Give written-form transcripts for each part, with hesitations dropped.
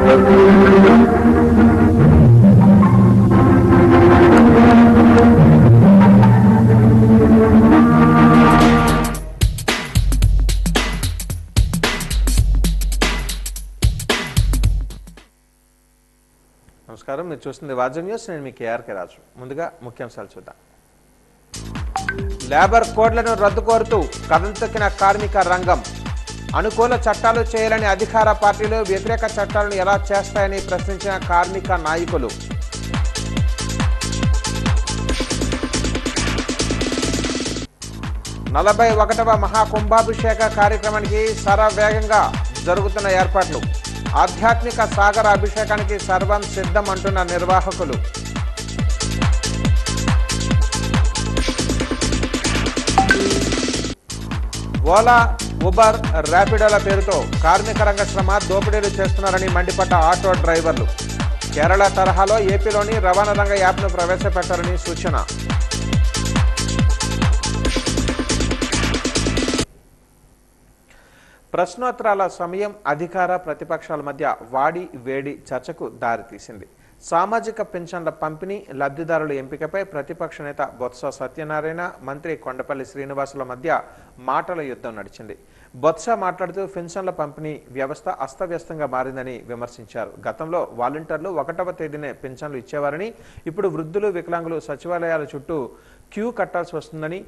నమస్కారం, మీరు చూస్తుంది వాజం న్యూస్. నేను మీ కేఆర్కే రాజు. ముందుగా ముఖ్యాంశాలు చూద్దాం. లేబర్ కోడ్లను రద్దు కోరుతూ కదం కార్మిక రంగం. అనుకూల చట్టాలు చేయాలని అధికార పార్టీలు వ్యతిరేక చట్టాలను ఎలా చేస్తాయని ప్రశ్నించిన కార్మిక నాయకులు. నలభై 41వ మహాకుంభాభిషేక కార్యక్రమానికి శరవేగంగా జరుగుతున్న ఏర్పాట్లు. ఆధ్యాత్మిక సాగర అభిషేకానికి సర్వం సిద్ధం అంటున్న నిర్వాహకులు. ఓలా, ఉబర్, ర్యాపిడోల పేరుతో కార్మిక రంగ శ్రమ దోపిడీలు చేస్తున్నారని మండిపడ్డ ఆటో డ్రైవర్లు. కేరళ తరహాలో ఏపీలోని రవాణా రంగ యాప్ను ప్రవేశపెట్టారని సూచన. ప్రశ్నోత్తరాల సమయం అధికార ప్రతిపక్షాల మధ్య వాడి వేడి చర్చకు దారితీసింది. సామాజిక పెన్షన్ల పంపిణీ, లబ్ధిదారుల ఎంపికపై ప్రతిపక్ష నేత బొత్స సత్యనారాయణ, మంత్రి కొండపల్లి శ్రీనివాసుల మధ్య మాటల యుద్ధం నడిచింది. బొత్స మాట్లాడుతూ పెన్షన్ల పంపిణీ వ్యవస్థ అస్తవ్యస్తంగా మారిందని విమర్శించారు. గతంలో వాలంటీర్లు 1వ తేదీనే పెన్షన్లు ఇచ్చేవారని, ఇప్పుడు వృద్ధులు, వికలాంగులు సచివాలయాల చుట్టూ క్యూ కట్టాల్సి వస్తుందని,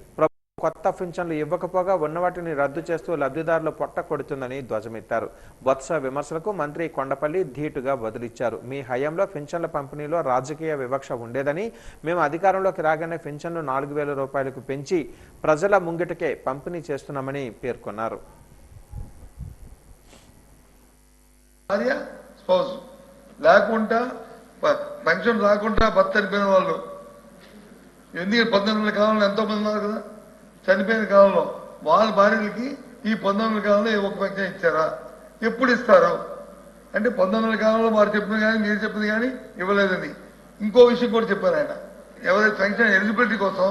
కొత్త పింఛన్లు ఇవ్వకపోగా ఉన్నవాటిని రద్దు చేస్తూ లబ్ధిదారులు పొట్ట కొడుతుందని ధ్వజమెత్తారు. బొత్స విమర్శలకు మంత్రి కొండపల్లి ధీటుగా బదులిచ్చారు. మీ హయాంలో పింఛన్ల పంపిణీలో రాజకీయ వివక్ష ఉండేదని, మేము అధికారంలోకి రాగానే పింఛన్లు 4,000 రూపాయలకు పెంచి ప్రజల ముంగిటకే పంపిణీ చేస్తున్నామని పేర్కొన్నారు. పెన్షన్ రాకుండా భర్త చనిపోయిన వాళ్ళు ఎందుకు 19 కాలంలో ఎంతో మంది ఉన్నారు కదా. చనిపోయిన కాలంలో వాళ్ళ భార్యలకి ఈ 19 కాలంలో ఒక పెన్షన్ ఇచ్చారా? ఎప్పుడు ఇస్తారు అంటే 19 కాలంలో వారు చెప్పిన కానీ మీరు చెప్పింది కానీ ఇవ్వలేదని. ఇంకో విషయం కూడా చెప్పారు ఆయన. ఎవరైతే పెన్షన్ ఎలిజిబిలిటీ కోసం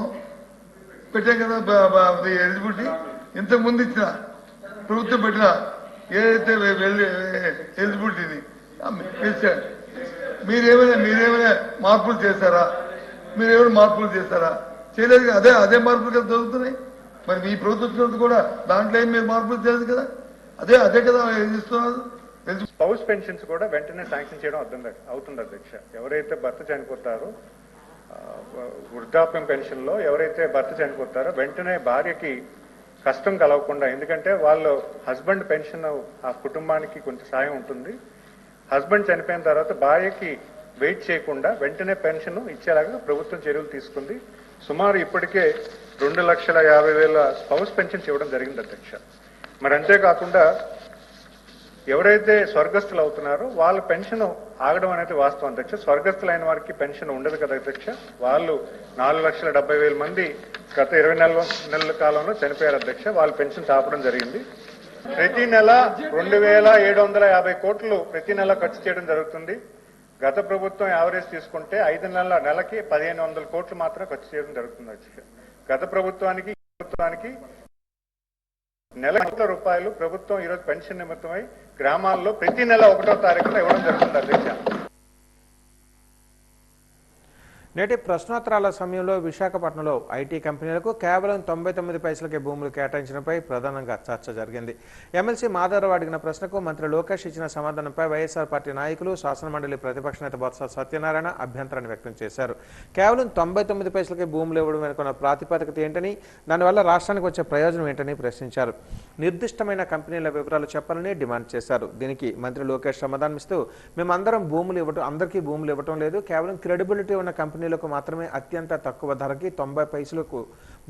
పెట్టాం కదా, ఎలిజిబిలిటీ ఇంతకుముందు ఇచ్చిన ప్రభుత్వం పెట్టిన ఏదైతే ఎలిజిబిలిటీని ఇచ్చారు, మీరేమైనా మార్పులు చేశారా? చేయలేదు కదా. అదే మార్పులు కదా జరుగుతున్నాయి. మరి మీ ప్రభుత్వం కూడా దాంట్లో ఏం మీరు మార్పులు చేయలేదు కదా. అదే కదా ఇస్తున్నారు. స్పౌస్ పెన్షన్స్ కూడా వెంటనే శాంక్షన్ చేయడం అవుతుంది అధ్యక్ష. ఎవరైతే భర్త చనిపోతారో వృద్ధాప్యం పెన్షన్ లో ఎవరైతే భర్త చనిపోతారో వెంటనే భార్యకి కష్టం కలగకుండా, ఎందుకంటే వాళ్ళు హస్బెండ్ పెన్షన్ ఆ కుటుంబానికి కొంచెం సాయం ఉంటుంది. హస్బెండ్ చనిపోయిన తర్వాత భార్యకి వెయిట్ చేయకుండా వెంటనే పెన్షన్ ఇచ్చేలాగా ప్రభుత్వం చర్యలు తీసుకుంది. సుమారు ఇప్పటికే 2,50,000 స్పౌస్ పెన్షన్స్ ఇవ్వడం జరిగింది అధ్యక్ష. మరి అంతేకాకుండా ఎవరైతే స్వర్గస్థులు అవుతున్నారో వాళ్ళ పెన్షన్ ఆగడం అనేది వాస్తవం అధ్యక్ష. స్వర్గస్థులైన వారికి పెన్షన్ ఉండదు కదా అధ్యక్ష. వాళ్ళు 4,70,000 మంది గత 24 నెలల కాలంలో చనిపోయారు అధ్యక్ష. వాళ్ళ పెన్షన్ ఆపడం జరిగింది. ప్రతి నెల 2,750 కోట్లు ప్రతి నెల ఖర్చు చేయడం జరుగుతుంది. గత ప్రభుత్వం యావరేజ్ తీసుకుంటే 5 నెలకి 1,500 కోట్లు మాత్రం ఖర్చు చేయడం జరుగుతుంది అధ్యక్ష. గత ప్రభుత్వానికి నెల కోట్ల రూపాయలు ప్రభుత్వం ఈరోజు పెన్షన్ నిమిత్తమై గ్రామాల్లో ప్రతి నెల 1వ తారీఖున ఇవ్వడం జరుగుతుంది అధ్యక్ష. నేటి ప్రశ్నోత్తరాల సమయంలో విశాఖపట్నంలో ఐటీ కంపెనీలకు కేవలం 99 పైసలకే భూములు కేటాయించడంపై ప్రధానంగా చర్చ జరిగింది. ఎమ్మెల్సీ మాధవరావు అడిగిన ప్రశ్నకు మంత్రి లోకేష్ ఇచ్చిన సమాధానంపై వైఎస్ఆర్ పార్టీ నాయకులు, శాసనమండలి ప్రతిపక్ష నేత బొత్స సత్యనారాయణ అభ్యంతరాన్ని వ్యక్తం చేశారు. కేవలం 99 పైసలకే భూములు ఇవ్వడం వెనుకున్న ప్రాతిపదికత ఏంటని, దానివల్ల రాష్ట్రానికి వచ్చే ప్రయోజనం ఏంటని ప్రశ్నించారు. నిర్దిష్టమైన కంపెనీల వివరాలు చెప్పాలని డిమాండ్ చేశారు. దీనికి మంత్రి లోకేష్ సమాధానమిస్తూ, మేమందరం అందరికీ భూములు ఇవ్వటం లేదు, కేవలం క్రెడిబిలిటీ ఉన్న కంపెనీలకు మాత్రమే అత్యంత తక్కువ ధరకి 90 పైసలకు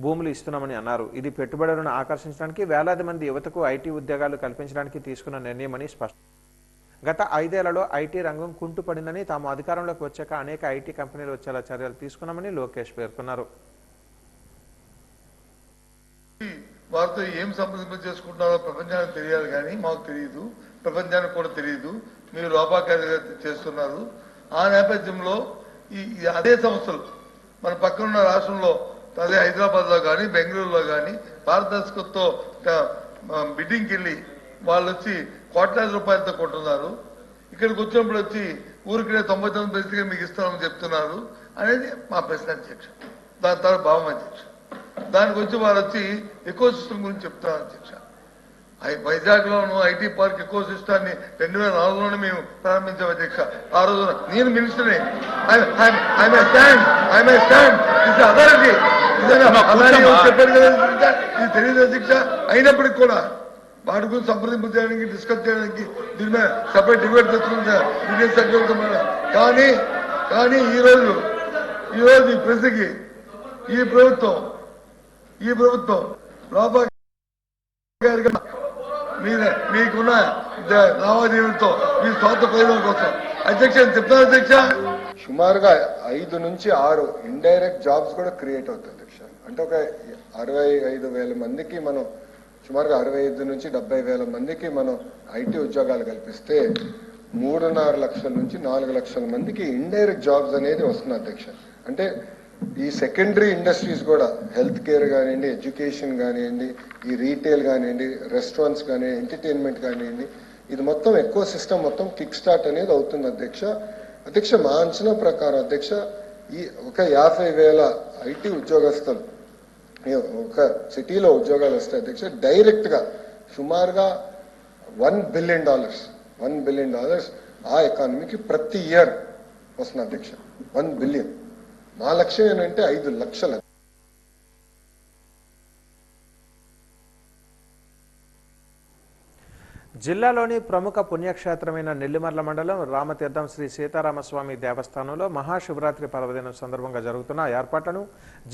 భూములు ఇస్తున్నామని అన్నారు. ఇది పెట్టుబడులను ఆకర్షించడానికి, వేలాది మంది యువతకు ఐటీ ఉద్యోగాలు కల్పించడానికి తీసుకున్న నిర్ణయమని స్పష్టం. గత 5 ఏళ్లలో ఐటీ రంగం కుంటుపడిందని, తాము అధికారంలోకి వచ్చాక అనేక ఐటీ కంపెనీలు వచ్చేలా చర్యలు తీసుకున్నామని లోకేష్ పేర్కొన్నారు. వారితో ఏం సంప్రదింప చేసుకుంటున్నారో ప్రపంచానికి తెలియాలి కానీ మాకు తెలియదు, ప్రపంచానికి కూడా తెలియదు. మీరు లోపాకారిగా చేస్తున్నారు. ఆ నేపథ్యంలో అదే సంస్థలు మన పక్కనున్న రాష్ట్రంలో, అదే హైదరాబాద్లో కానీ బెంగళూరులో కానీ పారదర్శకతతో బిడ్డింగ్కి వెళ్ళి వాళ్ళు వచ్చి కోట్లాది రూపాయలతో కొంటున్నారు. ఇక్కడికి వచ్చినప్పుడు వచ్చి ఊరికే 99 ప్రశ్నగా మీకు ఇస్తామని చెప్తున్నారు అనేది మా ప్రశ్న అధ్యక్ష. దాని తర్వాత భావం అధ్యక్ష. దానికి వచ్చి వారు వచ్చి ఎకో సిస్టమ్ గురించి చెప్తున్నారు అధ్యక్ష. వైజాగ్ లోను ఐటీ పార్క్ ఎకో సిస్టాన్ని 2004లోనే మేము ప్రారంభించాం అధ్యక్ష. ఆ రోజు నేను మినిస్టర్ చెప్పాను కదా, ఇది తెలియదు అధ్యక్ష. అయినప్పటికీ కూడా వాటి గురించి సంప్రదింపు చేయడానికి, డిస్కస్ చేయడానికి దీని మీద సపరేట్ డిబేట్ తెచ్చుకుంటా. కానీ ఈ రోజు ఈ ప్రశ్నకి ఈ ప్రభుత్వం లోపల మీకున్న లావాదేవీలతో మీ స్వార్థ ప్రయోజనం కోసం అధ్యక్ష చెప్తాను అధ్యక్ష. సుమారుగా 5 నుంచి 6 ఇండైరెక్ట్ జాబ్స్ కూడా క్రియేట్ అవుతాయి అధ్యక్ష. అంటే ఒక 65,000 మందికి మనం సుమారుగా 65 నుంచి 70,000 మందికి మనం ఐటీ ఉద్యోగాలు కల్పిస్తే 3.5 లక్షల నుంచి 4 లక్షల మందికి ఇండైరెక్ట్ జాబ్స్ అనేది వస్తుంది అధ్యక్ష. అంటే ఈ సెకండరీ ఇండస్ట్రీస్ కూడా హెల్త్ కేర్ కానివ్వండి, ఎడ్యుకేషన్ కానివ్వండి, ఈ రీటైల్ కానివ్వండి, రెస్టారెంట్స్ కానివ్వండి, ఎంటర్టైన్మెంట్ కానివ్వండి, ఇది మొత్తం ఎకో సిస్టమ్ మొత్తం కిక్ స్టార్ట్ అనేది అవుతుంది అధ్యక్ష. మా అంచనా ప్రకారం అధ్యక్ష ఈ ఒక 50,000 ఐటీ ఉద్యోగస్తులు ఒక సిటీలో ఉద్యోగాలు వస్తాయి అధ్యక్ష. డైరెక్ట్ గా సుమారుగా $1 బిలియన్ ఆ ఎకానమీకి ప్రతి ఇయర్ వస్తుంది అధ్యక్ష. 1 బిలియన్. మా లక్ష్యం ఏంటంటే 5 లక్షలు. జిల్లాలోని ప్రముఖ పుణ్యక్షేత్రమైన నెల్లిమర్ల మండలం రామతీర్థం శ్రీ సీతారామస్వామి దేవస్థానంలో మహాశివరాత్రి పర్వదినం సందర్భంగా జరుగుతున్న ఏర్పాట్లను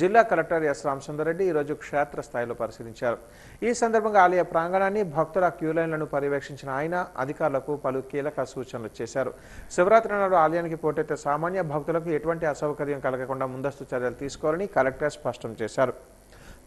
జిల్లా కలెక్టర్ ఎస్ రామసుందర్రెడ్డి ఈరోజు క్షేత్రస్థాయిలో పరిశీలించారు. ఈ సందర్భంగా ఆలయ ప్రాంగణాన్ని, భక్తుల క్యూలైన్లను పర్యవేక్షించిన ఆయన అధికారులకు పలు కీలక సూచనలు చేశారు. శివరాత్రి నాడు ఆలయానికి పోటెత్తే సామాన్య భక్తులకు ఎటువంటి అసౌకర్యం కలగకుండా ముందస్తు చర్యలు తీసుకోవాలని కలెక్టర్ స్పష్టం చేశారు.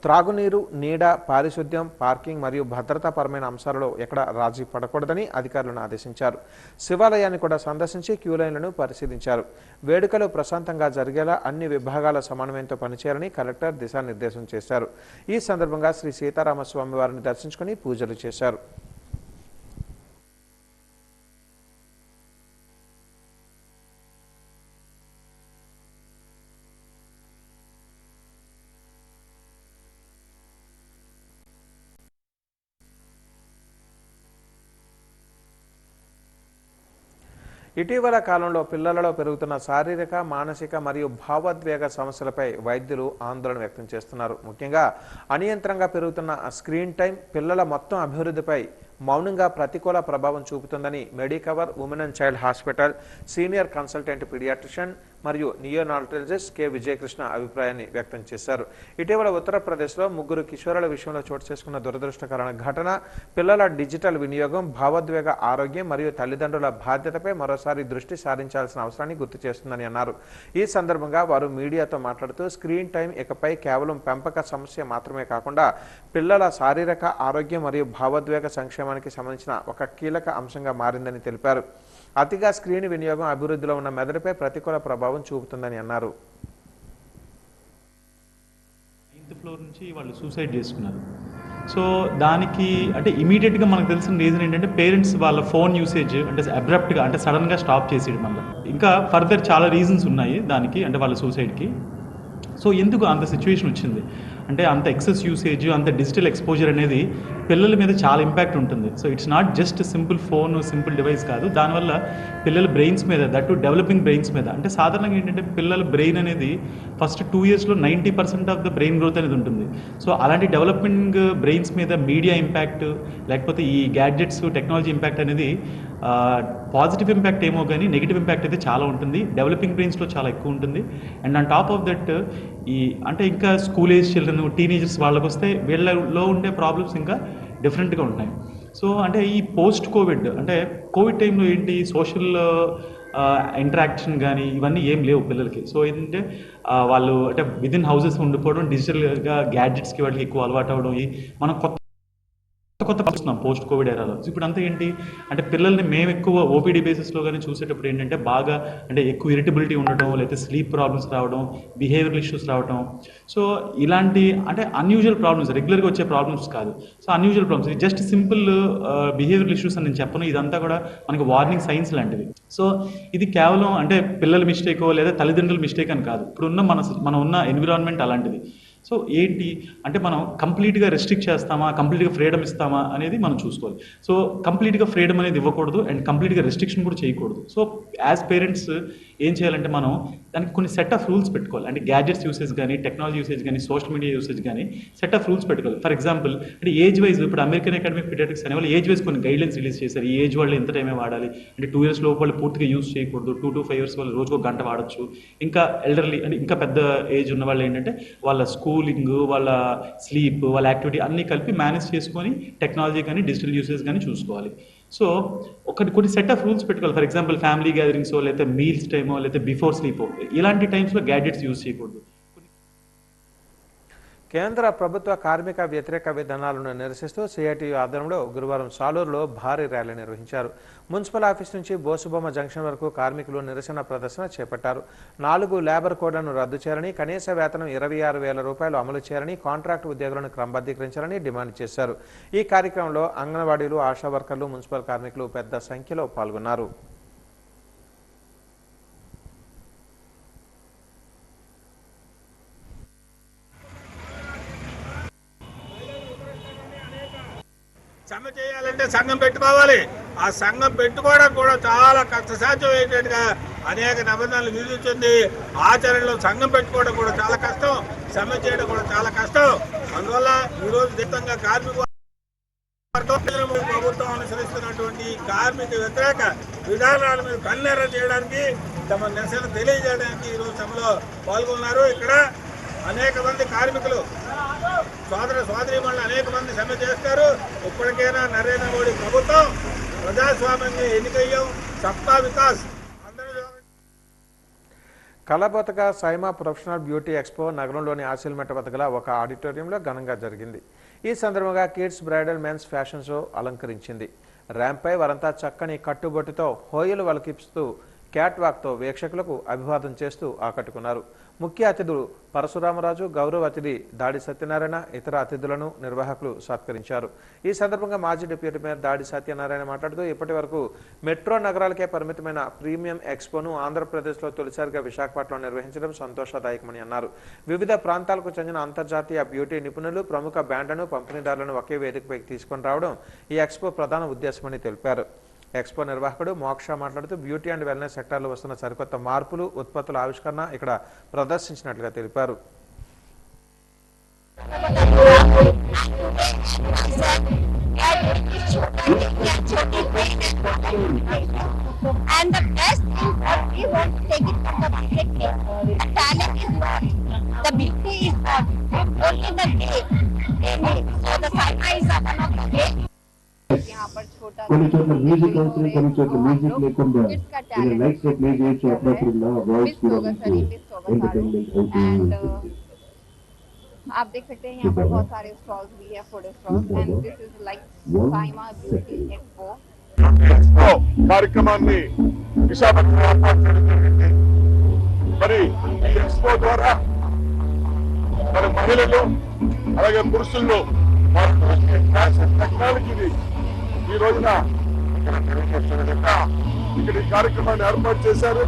త్రాగునీరు, నీడ, పారిశుద్ధ్యం, పార్కింగ్ మరియు భద్రతాపరమైన అంశాలలో ఎక్కడ రాజీ పడకూడదని అధికారులను ఆదేశించారు. శివాలయాన్ని కూడా సందర్శించి క్యూలైన్లను పరిశీలించారు. వేడుకలు ప్రశాంతంగా జరిగేలా అన్ని విభాగాల సమన్వయంతో పనిచేయాలని కలెక్టర్ దిశానిర్దేశం చేశారు. ఈ సందర్భంగా శ్రీ సీతారామస్వామి వారిని దర్శించుకుని పూజలు చేశారు. ఇటీవల కాలంలో పిల్లలలో పెరుగుతున్న శారీరక, మానసిక మరియు భావోద్వేగ సమస్యలపై వైద్యులు ఆందోళన వ్యక్తం చేస్తున్నారు. ముఖ్యంగా అనియంత్రణంగా పెరుగుతున్న స్క్రీన్ టైం పిల్లల మొత్తం అభివృద్ధిపై మౌనంగా ప్రతికూల ప్రభావం చూపుతుందని Medicover women and child hospital senior consultant paediatrician మరియు నియోనాటలాజిస్ట్ కె విజయకృష్ణ అభిప్రాయాన్ని వ్యక్తం చేశారు. ఇటీవల ఉత్తరప్రదేశ్లో 3 కిషోరుల విషయంలో చోటు చేసుకున్న దురదృష్టకరమైన ఘటన పిల్లల డిజిటల్ వినియోగం, భావోద్వేగ ఆరోగ్యం మరియు తల్లిదండ్రుల బాధ్యతపై మరోసారి దృష్టి సారించాల్సిన అవసరాన్ని గుర్తు చేస్తుందని అన్నారు. ఈ సందర్భంగా వారు మీడియాతో మాట్లాడుతూ స్క్రీన్ టైం ఇకపై కేవలం పెంపక సమస్య మాత్రమే కాకుండా పిల్లల శారీరక ఆరోగ్యం మరియు భావోద్వేగ సంక్షేమానికి సంబంధించిన ఒక కీలక అంశంగా మారిందని తెలిపారు. అతిగా స్క్రీన్ వినియోగం అభివృద్ధిలో ఉన్న మెదడుపై ప్రతికూల ప్రభావం చూపుతుందని అన్నారు. 9th ఫ్లోర్ నుంచి వాళ్ళు సూసైడ్ చేసుకున్నారు. సో దానికి అంటే ఇమీడియట్గా మనకు తెలిసిన రీజన్ ఏంటంటే పేరెంట్స్ వాళ్ళ ఫోన్ యూసేజ్ అంటే అబ్రప్ట్గా అంటే సడన్గా స్టాప్ చేసేయడం వల్ల. ఇంకా ఫర్దర్ చాలా రీజన్స్ ఉన్నాయి దానికి, అంటే వాళ్ళ సూసైడ్కి. సో ఎందుకు అంత సిచ్యువేషన్ వచ్చింది అంటే అంత ఎక్సెస్ యూసేజ్, అంత డిజిటల్ ఎక్స్పోజర్ అనేది పిల్లల మీద చాలా ఇంపాక్ట్ ఉంటుంది. So it's not just simple phone, simple device కాదు. దానివల్ల పిల్లల బ్రెయిన్స్ మీద, దట్ టు డెవలపింగ్ బ్రెయిన్స్ మీద, అంటే సాధారణంగా ఏంటంటే పిల్లల బ్రెయిన్ అనేది first 2 yearsలో 90% of the brain growth అనేది ఉంటుంది. సో అలాంటి డెవలపింగ్ బ్రెయిన్స్ మీద మీడియా ఇంపాక్ట్, లేకపోతే ఈ గ్యాడ్జెట్స్, టెక్నాలజీ ఇంపాక్ట్ అనేది పాజిటివ్ ఇంపాక్ట్ ఏమో కానీ నెగిటివ్ ఇంపాక్ట్ అయితే చాలా ఉంటుంది. డెవలపింగ్ బ్రెయిన్స్లో చాలా ఎక్కువ ఉంటుంది. And on top of that ఈ అంటే ఇంకా స్కూల్ ఏజ్ చిల్డ్రన్, టీనేజర్స్ వాళ్ళకి వస్తే వీళ్ళలో ఉండే ప్రాబ్లమ్స్ ఇంకా డిఫరెంట్గా ఉంటాయి. సో అంటే ఈ పోస్ట్ కోవిడ్ అంటే కోవిడ్ టైంలో ఏంటి సోషల్ ఇంటరాక్షన్ కానీ ఇవన్నీ ఏం లేవు పిల్లలకి. సో ఏంటంటే వాళ్ళు అంటే విదిన్ హౌసెస్ ఉండిపోవడం, డిజిటల్గా గ్యాడ్జెట్స్కి వాళ్ళకి ఎక్కువ అలవాటు అవ్వడం, మనం కొత్త కొత్త చూస్తున్నాం పోస్ట్ కోవిడ్ ఎరాలో. ఇప్పుడు అంతా ఏంటి అంటే పిల్లల్ని మేము ఎక్కువ ఓపీడీ బేసిస్లో కానీ చూసేటప్పుడు ఏంటంటే బాగా అంటే ఎక్కువ ఇరిటబిలిటీ ఉండటం, లేకపోతే స్లీప్ ప్రాబ్లమ్స్ రావడం, బిహేవియరల్ ఇష్యూస్ రావడం. సో ఇలాంటి అంటే అన్యూజువల్ ప్రాబ్లమ్స్, రెగ్యులర్గా వచ్చే ప్రాబ్లమ్స్ కాదు. సో అన్యూజువల్ ప్రాబ్లమ్స్, ఇది జస్ట్ సింపుల్ బిహేవియరల్ ఇష్యూస్ అని నేను చెప్పను. ఇదంతా కూడా మనకి వార్నింగ్ సైన్స్ లాంటివి. సో ఇది కేవలం అంటే పిల్లల మిస్టేకో లేదా తల్లిదండ్రుల మిస్టేక్ అని కాదు. ఇప్పుడున్న మనం ఉన్న ఎన్విరాన్మెంట్ అలాంటిది. సో ఏంటి అంటే మనం కంప్లీట్గా రెస్ట్రిక్ట్ చేస్తామా, కంప్లీట్గా ఫ్రీడమ్ ఇస్తామా అనేది మనం చూసుకోవాలి. సో కంప్లీట్గా ఫ్రీడమ్ అనేది ఇవ్వకూడదు అండ్ కంప్లీట్గా రెస్ట్రిక్షన్ కూడా చేయకూడదు. సో యాజ్ పేరెంట్స్ ఏం చేయాలంటే మనం దానికి కొన్ని సెట్ ఆఫ్ రూల్స్ పెట్టుకోవాలి. అంటే గ్యాడ్జెట్స్ యూసేజ్ కానీ, టెక్నాలజీ యూసేజ్ కానీ, సోషల్ మీడియా యూసేజ్ కానీ సెట్ ఆఫ్ రూల్స్ పెట్టుకోవాలి. ఫర్ ఎగ్జాంపుల్ అంటే ఏజ్ వైజ్ ఇప్పుడు అమెరికన్ అకాడమీ ఆఫ్ పీడియాట్రిక్స్ అనే వాళ్ళు ఏజ్ వైజ్ కొన్ని గైడ్లైన్స్ రిలీజ్ చేశారు. ఈ ఏజ్ వాళ్ళు ఎంత టైమే వాడాలి అంటే 2 years లోపు వాళ్ళు పూర్తిగా యూజ్ చేయకూడదు, 2 to 5 years వాళ్ళు రోజుకు 1 గంట వాడచ్చు. ఇంకా ఎల్డర్లీ అంటే ఇంకా పెద్ద ఏజ్ ఉన్న వాళ్ళు ఏంటంటే వాళ్ళ స్కూలింగ్, వాళ్ళ స్లీప్, వాళ్ళ యాక్టివిటీ అన్నీ కలిపి మేనేజ్ చేసుకొని టెక్నాలజీ కానీ డిజిటల్ యూసేజ్ కానీ చూసుకోవాలి. సో కొన్ని సెట్ ఆఫ్ రూల్స్ పెట్టుకోవాలి. ఫర్ ఎగ్జాంపుల్ ఫ్యామిలీ గ్యాదరింగ్సో, లేకపోతే మీల్స్ టైమో, లేకపోతే బిఫోర్ స్లీపో, ఇలాంటి టైమ్స్లో గ్యాడ్జెట్స్ యూజ్ చేయకూడదు. కేంద్ర ప్రభుత్వ కార్మిక వ్యతిరేక విధానాలను నిరసిస్తూ సిఐటియు ఆధ్వర్యంలో గురువారం సాలూరులో భారీ ర్యాలీ నిర్వహించారు. మున్సిపల్ ఆఫీస్ నుంచి బోసుబొమ్మ జంక్షన్ వరకు కార్మికులు నిరసన ప్రదర్శన చేపట్టారు. 4 లేబర్ కోడ్లను రద్దు చేయాలని, కనీస వేతనం 26,000 రూపాయలు అమలు చేయాలని, కాంట్రాక్ట్ ఉద్యోగులను క్రమబద్ధీకరించాలని డిమాండ్ చేశారు. ఈ కార్యక్రమంలో అంగన్వాడీలు, ఆశా వర్కర్లు, మున్సిపల్ కార్మికులు పెద్ద సంఖ్యలో పాల్గొన్నారు. సమ్మె చేయాలంటే సంఘం పెట్టుకోవాలి. ఆ సంఘం పెట్టుకోవడం కూడా చాలా కష్టసాధ్యమయ్యేటట్టుగా అనేక నిబంధనలు విధించింది. ఆచరణలో సంఘం పెట్టుకోవడం కూడా చాలా కష్టం, సమ్మె చేయడం కూడా చాలా కష్టం. అందువల్ల ఈరోజు దిట్టంగా కార్మిక ప్రభుత్వం అనుసరిస్తున్నటువంటి కార్మిక వ్యతిరేక విధానాల మీద కన్నెర్ర చేయడానికి, తమ నిరసన తెలియజేయడానికి ఈరోజు సభలో పాల్గొన్నారు. ఇక్కడ అనేక మంది కార్మికులు సోదరీమణులు అనేక మంది సమ్మె చేస్తారు. ఇప్పటికైనా నరేంద్ర మోడీ ప్రభుత్వం ప్రజాస్వామ్యంగా ఎన్నికయ్యాం, సబ్కా వికాస్. కలబోతగా సైమా ప్రొఫెషనల్ బ్యూటీ ఎక్స్పో నగరంలోని ఆసిల్మెట్ట వద్ద గల ఒక ఆడిటోరియంలో ఘనంగా జరిగింది. ఈ సందర్భంగా kids bridal men's fashion show అలంకరించింది. ర్యాంప్పై వారంతా చక్కని కట్టుబొట్టుతో హోయలు వలకిస్తూ క్యాట్ వాక్తో వీక్షకులకు అభివాదం చేస్తూ ఆకట్టుకున్నారు. ముఖ్య అతిథులు పరశురామరాజు, గౌరవ అతిథి దాడి సత్యనారాయణ, ఇతర అతిథులను నిర్వాహకులు సత్కరించారు. ఈ సందర్భంగా మాజీ డిప్యూటీ మేయర్ దాడి సత్యనారాయణ మాట్లాడుతూ ఇప్పటి వరకు మెట్రో నగరాలకే పరిమితమైన ప్రీమియం ఎక్స్పోను ఆంధ్రప్రదేశ్లో తొలిసారిగా విశాఖపట్నంలో నిర్వహించడం సంతోషదాయకమని అన్నారు. వివిధ ప్రాంతాలకు చెందిన అంతర్జాతీయ బ్యూటీ నిపుణులు, ప్రముఖ బ్రాండ్లను, పంపిణీదారులను ఒకే వేదికపైకి తీసుకొని రావడం ఈ ఎక్స్పో ప్రధాన ఉద్దేశమని తెలిపారు. ఎక్స్పో నిర్వాహకుడు మోక్ష మాట్లాడుతూ బ్యూటీ అండ్ వెల్నెస్ సెక్టార్లో వస్తున్న సరికొత్త మార్పులు, ఉత్పత్తుల ఆవిష్కరణ ఇక్కడ ప్రదర్శించినట్లుగా తెలిపారు. And the best thing what we want to take it from the market is the talent is not, the beauty is not, only the day they make. So the Saima is one of the way. यहाँ पर छोटा కొన్ని చోట్ల music అవసరం, కొన్ని చోట్ల music లేకుండా lights play చేయొచ్చు. అప్పుడప్పుడు వాయిస్ కూడా ఎంటర్టైన్మెంట్ అవుతుంది. आप देख सकते हैं यहाँ पर बहुत सारे स्टॉल्स भी है, food stalls, and this is like Saima beauty expo. కార్యక్రమాన్ని విశాఖపట్నం ఏర్పాటు చేయడం జరిగింది. మరి ఈ ఎక్స్పో ద్వారా మరి మహిళలు అలాగే పురుషుల్లో టెక్నాలజీని ఈ రోజున ఇక్కడ ఈ కార్యక్రమాన్ని ఏర్పాటు చేశారు.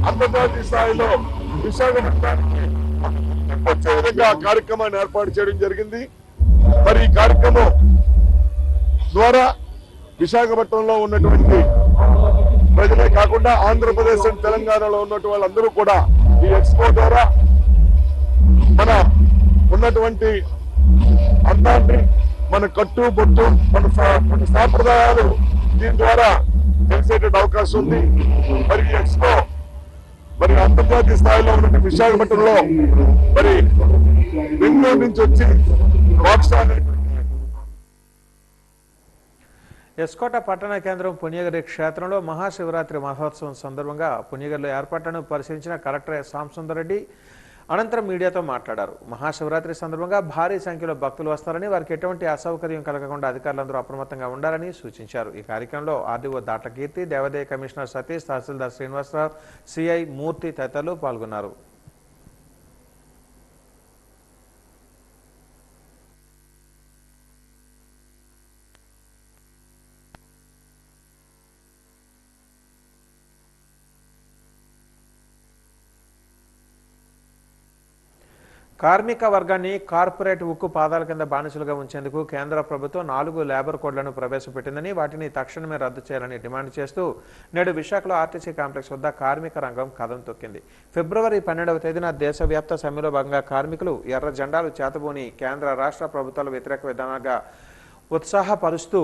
అంతర్జాతీయ స్థాయిలో విశాఖపట్నానికి వచ్చే విధంగా కార్యక్రమాన్ని ఏర్పాటు చేయడం జరిగింది. మరి ఈ కార్యక్రమం ద్వారా విశాఖపట్నంలో ఉన్నటువంటి ప్రజలే కాకుండా ఆంధ్రప్రదేశ్ అండ్ తెలంగాణలో ఉన్నటువంటి వాళ్ళందరూ కూడా ఈ ఎక్స్పో ద్వారా మన ఉన్నటువంటి అందాన్ని, మన కట్టు బొట్టు, మన సాంప్రదాయాలు దీని ద్వారా తెలిసేటువంటి అవకాశం ఉంది. మరి ఈ ఎక్స్పో మరి అంతర్జాతీయ స్థాయిలో ఉన్న విశాఖపట్నంలో మరి బెంగళూరు నుంచి వచ్చి ఎస్కోట పట్టణ కేంద్రం పుణ్యగిరి క్షేత్రంలో మహాశివరాత్రి మహోత్సవం సందర్భంగా పుణ్యగిరిలో ఏర్పాట్లను పరిశీలించిన కలెక్టర్ సాంసుందర్ రెడ్డి, అనంతరం మీడియాతో మాట్లాడారు. మహాశివరాత్రి సందర్భంగా భారీ సంఖ్యలో భక్తులు వస్తారని, వారికి ఎటువంటి అసౌకర్యం కలగకుండా అధికారులందరూ అప్రమత్తంగా ఉండాలని సూచించారు. ఈ కార్యక్రమంలో ఆర్డీఓ దాట్ల కీర్తి, దేవాదాయ కమిషనర్ సతీష్, తహసీల్దార్ శ్రీనివాసరావు, సిఐ మూర్తి తదితరులు పాల్గొన్నారు. కార్మిక వర్గాన్ని కార్పొరేట్ ఉక్కు పాదాల కింద బానిసలుగా ఉంచేందుకు కేంద్ర ప్రభుత్వం 4 లేబర్ కోడ్లను ప్రవేశపెట్టిందని, వాటిని తక్షణమే రద్దు చేయాలని డిమాండ్ చేస్తూ నేడు విశాఖలో ఆర్టీసీ కాంప్లెక్స్ వద్ద కార్మిక రంగం కదం తొక్కింది. ఫిబ్రవరి 12వ తేదీన దేశవ్యాప్త సమ్మెలో భాగంగా కార్మికులు ఎర్ర జెండాలు చేతబూని కేంద్ర రాష్ట్ర ప్రభుత్వాల వ్యతిరేక విధానాలుగా ఉత్సాహపరుస్తూ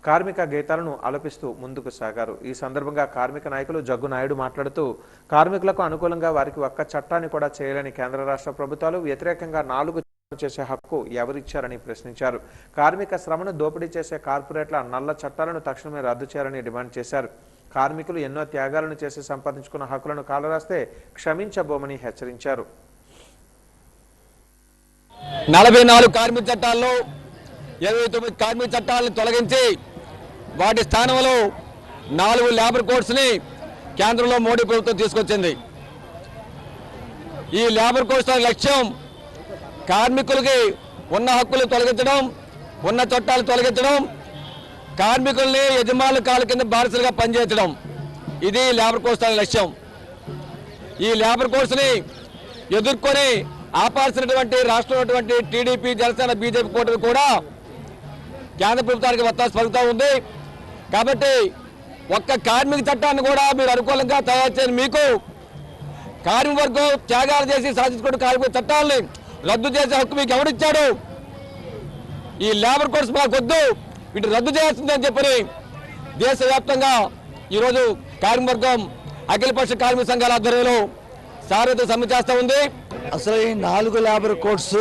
కార్మిక గీతాలను ఆలపిస్తూ ముందుకు సాగారు. ఈ సందర్భంగా కార్మిక నాయకులు జగ్గు నాయుడు మాట్లాడుతూ కార్మికులకు అనుకూలంగా వారికి ఒక్క చట్టాన్ని కూడా చేయలేని కేంద్ర రాష్ట్ర ప్రభుత్వాలు వ్యతిరేకంగా 4 చట్టాలు చేసే హక్కు ఎవరిచ్చారని ప్రశ్నించారు. కార్మిక శ్రమను దోపిడీ చేసే కార్పొరేట్ల నల్ల చట్టాలను తక్షణమే రద్దు చేయాలని డిమాండ్ చేశారు. కార్మికులు ఎన్నో త్యాగాలను చేసి సంపాదించుకున్న హక్కులను కాలరాస్తే క్షమించబోమని హెచ్చరించారు. 44 కార్మిక చట్టాల్లో 29 కార్మిక చట్టాలను తొలగించి వాటి స్థానంలో 4 లేబర్ కోడ్స్ని కేంద్రంలో మోడీ ప్రభుత్వం తీసుకొచ్చింది. ఈ లేబర్ కోడ్స్ లక్ష్యం కార్మికులకి ఉన్న హక్కులు తొలగించడం, ఉన్న చట్టాలు తొలగించడం, కార్మికుల్ని యజమానుల కాళ్ళ కింద బానిసలుగా పనిచేయడం. ఇది లేబర్ కోడ్స్ లక్ష్యం. ఈ లేబర్ కోడ్స్ని ఎదుర్కొని ఆపాల్సినటువంటి రాష్ట్రంలో టీడీపీ, జనసేన, బీజేపీ కూటమి కూడా కేంద్ర ప్రభుత్వానికి వత్తాసు పలుకుతూ ఉంది. కాబట్టి ఒక్క కార్మిక చట్టాన్ని కూడా మీరు అనుకూలంగా తయారు చేయని మీకు కార్మిక వర్గం త్యాగాలు చేసి సాధించుకున్న కార్మిక చట్టాలని రద్దు చేసే హక్కు మీకు ఎవరిచ్చాడు? ఈ లేబర్ కోడ్స్ మాకు వద్దు, వీటిని రద్దు చేయాల్సిందని చెప్పని దేశవ్యాప్తంగా ఈరోజు కార్మిక వర్గం అఖిలపక్ష కార్మిక సంఘాల ఆధ్వర్యంలో సారథ్య సమ్మె చేస్తూ ఉంది. అసలు ఈ 4 లేబర్ కోడ్స్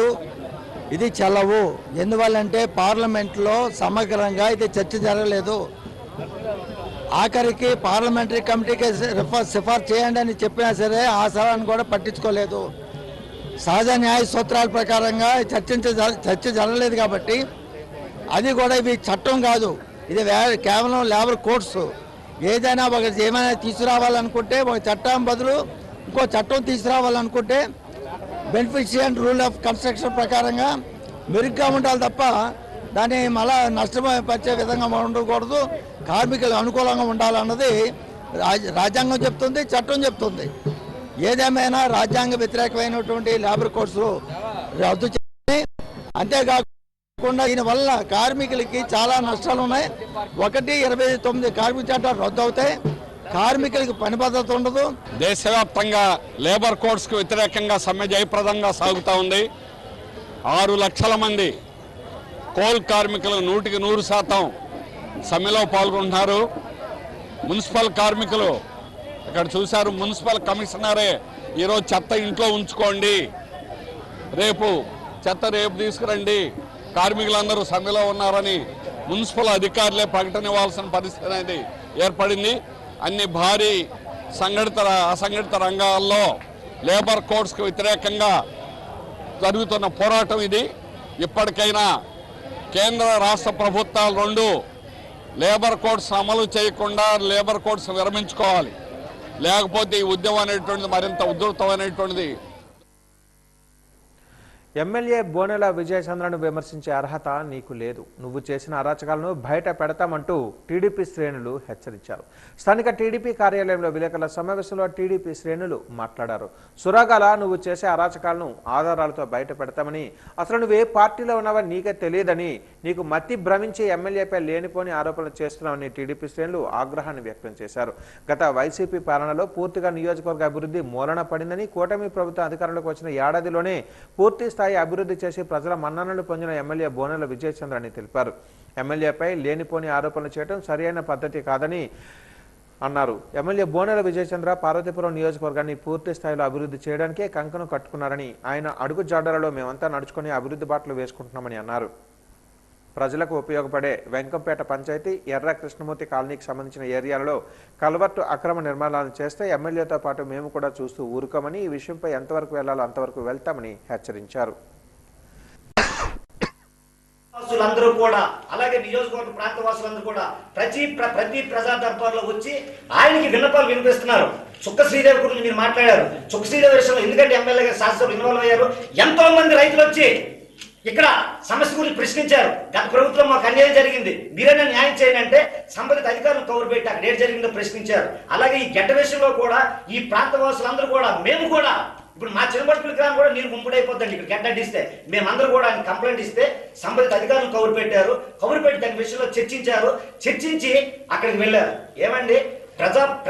ఇది చెల్లవు. ఎందువల్లంటే పార్లమెంట్లో సమగ్రంగా ఇది చర్చ జరగలేదు. ఆఖరికి పార్లమెంటరీ కమిటీకి సిఫార్సు చేయండి అని చెప్పినా సరే ఆ సలహాను కూడా పట్టించుకోలేదు. సహజ న్యాయ సూత్రాల ప్రకారంగా చర్చ జరగలేదు కాబట్టి అది కూడా ఇవి చట్టం కాదు, ఇది కేవలం లేబర్ కోడ్స్. ఏదైనా ఏమైనా తీసుకురావాలనుకుంటే ఒక చట్టం బదులు ఇంకో చట్టం తీసుకురావాలనుకుంటే బెనిఫిషియరీ రూల్ ఆఫ్ కన్స్ట్రక్షన్ ప్రకారంగా మెరుగ్గా ఉండాలి తప్ప దాన్ని మళ్ళా నష్టపరిచే విధంగా ఉండకూడదు. కార్మికులకు అనుకూలంగా ఉండాలన్నది రాజ్యాంగం చెప్తుంది, చట్టం చెప్తుంది. ఏదేమైనా రాజ్యాంగ వ్యతిరేకమైనటువంటి లేబర్ కోడ్స్ రద్దు చేయాలి. అంతేకాకుండా దీనివల్ల కార్మికులకి చాలా నష్టాలు ఉన్నాయి. 129 కార్మిక చట్టాలు రద్దు అవుతాయి, కార్మికులకు పని భద్రత ఉండదు. దేశవ్యాప్తంగా లేబర్ కోడ్స్ కు వ్యతిరేకంగా సమ్మె జయప్రదంగా సాగుతూ ఉంది. 6 లక్షల మంది కోల్ కార్మికులు 100% సమ్మెలో పాల్గొంటున్నారు. మున్సిపల్ కార్మికులు ఇక్కడ చూశారు, మున్సిపల్ కమిషనరే ఈరోజు చెత్త ఇంట్లో ఉంచుకోండి, రేపు తీసుకురండి, కార్మికులందరూ సమ్మెలో ఉన్నారని మున్సిపల్ అధికారులే ప్రకటన ఇవ్వాల్సిన పరిస్థితి అనేది ఏర్పడింది. అన్ని భారీ అసంఘటిత రంగాల్లో లేబర్ కోడ్స్కి వ్యతిరేకంగా జరుగుతున్న పోరాటం ఇది. ఇప్పటికైనా కేంద్ర రాష్ట్ర ప్రభుత్వాలు 2 లేబర్ కోడ్స్ అమలు చేయకుండా లేబర్ కోడ్స్ విరమించుకోవాలి. లేకపోతే ఈ ఉద్యమం అనేటువంటిది మరింత ఉధృతమైనటువంటిది. ఎమ్మెల్యే బోనెల విజయచంద్రను విమర్శించే అర్హత నీకు లేదు, నువ్వు చేసిన అరాచకాలను బయట పెడతామంటూ టీడీపీ శ్రేణులు హెచ్చరించారు. స్థానిక టీడీపీ కార్యాలయంలో విలేకరుల సమావేశంలో టీడీపీ శ్రేణులు మాట్లాడారు. సురాగాల నువ్వు చేసే అరాచకాలను ఆధారాలతో బయట పెడతామని, అసలు నువ్వే పార్టీలో ఉన్నావని నీకే తెలియదని, నీకు మతి భ్రమించి ఎమ్మెల్యేపై లేనిపోని ఆరోపణలు చేస్తున్నామని టీడీపీ శ్రేణులు ఆగ్రహాన్ని వ్యక్తం చేశారు. గత వైసీపీ పాలనలో పూర్తిగా నియోజకవర్గ అభివృద్ధి మూలన పడిందని, కూటమి ప్రభుత్వం అధికారంలోకి వచ్చిన ఏడాదిలోనే పూర్తి అభివృద్ధి చేసి ప్రజల మన్ననలు పొందిన ఎమ్మెల్యే బోనెల విజయచంద్ర అని తెలిపారు. ఎమ్మెల్యేపై లేనిపోని ఆరోపణలు చేయడం సరైన పద్ధతి కాదని అన్నారు. ఎమ్మెల్యే బోనెల విజయచంద్ర పార్వతీపురం నియోజకవర్గాన్ని పూర్తి స్థాయిలో అభివృద్ధి చేయడానికే కంకణం కట్టుకున్నారని, ఆయన అడుగు జాడలలో మేమంతా నడుచుకుని అభివృద్ధి బాటలు వేసుకుంటున్నామని అన్నారు. ప్రజలకు ఉపయోగపడే వెంకంపేట పంచాయతీ ఎర్ర కృష్ణమూర్తి కాలనీకి సంబంధించిన ఏరియాలలో కల్వర్టు అక్రమ నిర్మాణాలను చేస్తే ఎమ్మెల్యేతో పాటు మేము కూడా చూస్తూ ఊరుకోమని ఈ విషయంపై ఎంతవరకు వెళ్లాలో అంతవరకు వెళ్తామని హెచ్చరించారు. వాసులందరూ కూడా అలాగే నియోజకవర్గ ప్రాంత వాసులందరూ కూడా ప్రతి ప్రజా దర్బార్లో వచ్చి ఆయనకి విన్నపాలు వినిపిస్తున్నారు. చుక్క శ్రీదేవి గురించి మీరు మాట్లాడారు. చుక్క శ్రీదేవి విషయంలో ఎందుకంటే ఎమ్మెల్యే గారు శాసనసభ్యులు ఇన్వాల్వ్ అయ్యారు. ఎంతో మంది రైతులు వచ్చి ఇక్కడ సమస్య గురించి ప్రశ్నించారు. గత ప్రభుత్వం మాకు అన్యాయం జరిగింది, మీరైనా న్యాయం చేయండి అంటే సంబంధిత అధికారులు కౌరు పెట్టి అక్కడ ఏం జరిగిందో ప్రశ్నించారు. అలాగే ఈ గడ్డ విషయంలో కూడా ఈ ప్రాంత వాసులందరూ కూడా మేము కూడా ఇప్పుడు మా చిన్నపట్టుకుల గ్రామం కూడా నీరు ముంపుడైపోద్దండి. ఇక్కడ గడ్డడిస్తే మేమందరూ కూడా ఆయన కంప్లైంట్ ఇస్తే సంబంధిత అధికారులు కౌరు పెట్టారు. కౌరు పెట్టి దాని విషయంలో చర్చించి అక్కడికి వెళ్ళారు. ఏమండి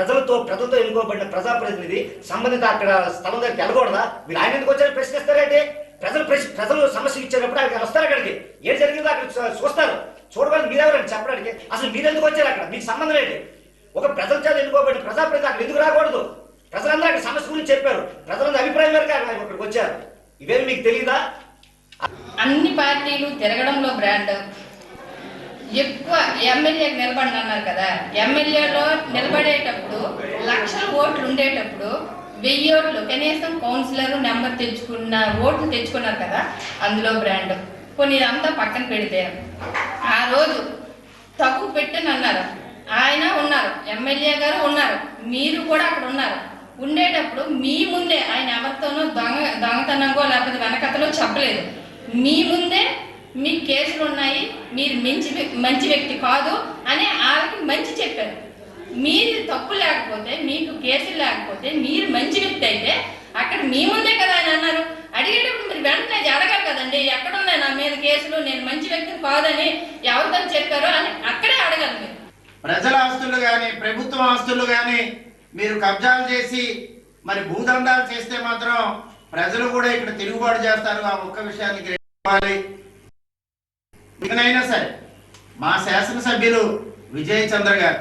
ప్రజలతో ఎన్నుకోబడిన ప్రజాప్రతినిధి సంబంధిత అక్కడ స్థలం దగ్గరికి వెళ్ళకూడదా? మీరు ఆయన ఎందుకు వచ్చారని ప్రశ్నిస్తారంటే ప్రజలు సమస్య ఇచ్చేటప్పుడు అక్కడికి వస్తారు. అక్కడికి ఏం జరిగిందో అక్కడ చూస్తారు. చూడడానికి మీరెవరండి చెప్పడానికి? అసలు మీరు ఎందుకు వచ్చారు? అక్కడ మీకు సంబంధం ఏంటి? ఒక ప్రజల చేత ఎన్నుకోబడిన ప్రజాప్రతినిధి అక్కడ ఎందుకు రాకూడదు? ప్రజలందరూ అక్కడ సమస్య గురించి చెప్పారు. ప్రజలందరూ అభిప్రాయం మేరకు అక్కడికి వచ్చారు. ఇవేమి మీకు తెలియదా? అన్ని పార్టీలు తిరగడంలో బ్రాండ్ ఎక్కువ ఎమ్మెల్యేకి నిలబడి అన్నారు కదా. ఎమ్మెల్యేలో నిలబడేటప్పుడు లక్షల ఓట్లు ఉండేటప్పుడు 1000 ఓట్లు కనీసం కౌన్సిలర్ నెంబర్ ఓట్లు తెచ్చుకున్నారు కదా, అందులో బ్రాండ్. కొన్ని ఇదంతా పక్కన పెడితే ఆ రోజు తప్పు పెట్టని అన్నారు. ఆయన ఉన్నారు, ఎమ్మెల్యే గారు ఉన్నారు, మీరు కూడా అక్కడ ఉన్నారు. ఉండేటప్పుడు మీ ముందే ఆయన ఎవరితోనూ దొంగతనంగో లేకపోతే వెనకతలో చెప్పలేదు. మీ ముందే మీకు కేసులు ఉన్నాయి, మీరు మంచి వ్యక్తి కాదు అని వాళ్ళకి మంచి చెప్పారు. మీరు తప్పు లేకపోతే, మీకు కేసులు లేకపోతే, మీరు మంచి వ్యక్తి అయితే అక్కడ మీ ముందే కదా ఆయన అన్నారు. అడిగేటప్పుడు మీరు వెంటనే అడగాలి కదండి, ఎక్కడున్నాయి నా మీద కేసులు, నేను మంచి వ్యక్తిని కాదని ఎవరితో చెప్పారో అని అక్కడే అడగాలి. మీరు ప్రజల ఆస్తులు కానీ ప్రభుత్వ ఆస్తులు కానీ మీరు కబ్జాలు చేసి మరి భూదండాలు చేస్తే మాత్రం ప్రజలు కూడా ఇక్కడ తిరుగుబాటు చేస్తారు. ఆ ఒక్క విషయాన్ని గ్రహించాలి. ఇకనైనా సరే మా శాసనసభ్యులు విజయ్ చంద్ర గారు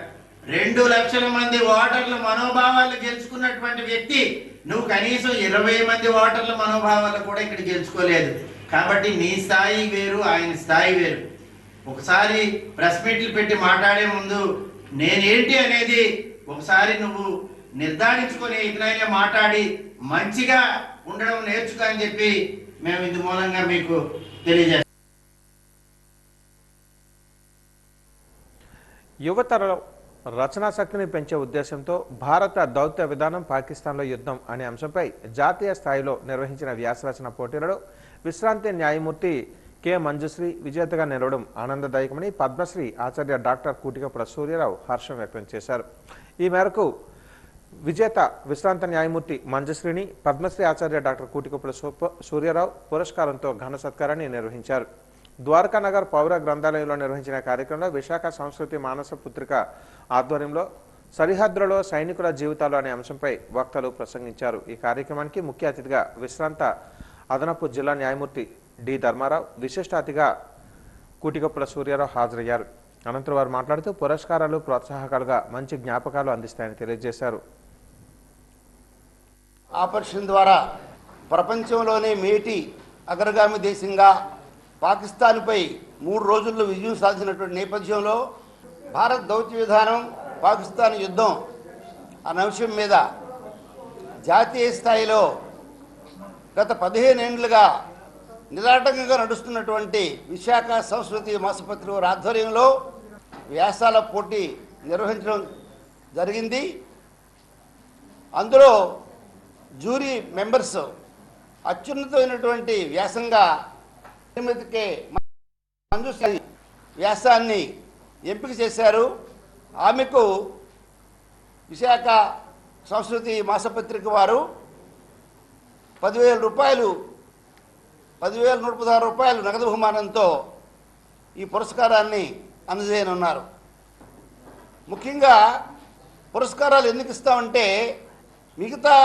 2 లక్షల మంది ఓటర్ల మనోభావాలు గెలుచుకున్నటువంటి వ్యక్తి, నువ్వు కనీసం 20 మంది ఓటర్ల మనోభావాలు కూడా ఇక్కడ గెలుచుకోలేదు. కాబట్టి నీ స్థాయి వేరు, ఆయన స్థాయి వేరు. ఒకసారి ప్రెస్ మీట్లు పెట్టి మాట్లాడే ముందు నేనేంటి అనేది ఒకసారి నువ్వు నిర్ధారించుకొని ఇకనైనా మాట్లాడి మంచిగా ఉండడం నేర్చుకో అని చెప్పి మేము ఇందు మూలంగా మీకు తెలియజేస్తాం. యువతరలో రచనా శక్తిని పెంచే ఉద్దేశంతో భారత దౌత్య విధానం పాకిస్తాన్లో యుద్ధం అనే అంశంపై జాతీయ స్థాయిలో నిర్వహించిన వ్యాసరచన పోటీలలో విశ్రాంతి న్యాయమూర్తి కె మంజుశ్రీ విజేతగా నిలవడం ఆనందదాయకమని పద్మశ్రీ ఆచార్య డాక్టర్ కూటికపుర సూర్యరావు హర్షం వ్యక్తం చేశారు. ఈ మేరకు విజేత విశ్రాంత న్యాయమూర్తి మంజుశ్రీని పద్మశ్రీ ఆచార్య డాక్టర్ కూటికపుర సూర్యరావు పురస్కారంతో ఘన సత్కారాన్ని నిర్వహించారు. ద్వారకానగర్ పౌర గ్రంథాలయంలో నిర్వహించిన కార్యక్రమంలో విశాఖ సంస్కృతి మానస పుత్రిక ఆధ్వర్యంలో సరిహద్దులలో సైనికుల జీవితాలు అనే అంశంపై వక్తలు ప్రసంగించారు. ఈ కార్యక్రమానికి ముఖ్య అతిథిగా విశ్రాంత అదనపు జిల్లా న్యాయమూర్తి డి ధర్మారావు, విశిష్ట అతిథిగా కూటికపుల సూర్యారావు హాజరయ్యారు. అనంతరం వారు మాట్లాడుతూ పురస్కారాలు ప్రోత్సాహకాలుగా మంచి జ్ఞాపకాలు అందిస్తాయని తెలియజేశారు. ఆపరేషన్ ద్వారా ప్రపంచంలోనే మేటి అగ్రగామి దేశంగా పాకిస్తాన్పై 3 రోజుల్లో విజయం సాధించినటువంటి నేపథ్యంలో భారత్ దౌత్య విధానం పాకిస్తాన్ యుద్ధం అనే అంశం మీద జాతీయ స్థాయిలో గత 15 ఏళ్లుగా నిరాటంకంగా నడుస్తున్నటువంటి విశాఖ సంస్కృతి మాసపత్రిక ఆధ్వర్యంలో వ్యాసాల పోటీ నిర్వహించడం జరిగింది. అందులో జ్యూరీ మెంబర్స్ అత్యున్నతమైనటువంటి వ్యాసంగా శ్రీమతికే మంజుశ్రీ వ్యాసాన్ని ఎంపిక చేశారు. ఆమెకు విశాఖ సంస్కృతి మాసపత్రిక వారు 10,000 రూపాయలు 10,116 రూపాయలు నగదు బహుమానంతో ఈ పురస్కారాన్ని అందజేయనున్నారు. ముఖ్యంగా పురస్కారాలు ఎందుకు ఇస్తామంటే మిగతా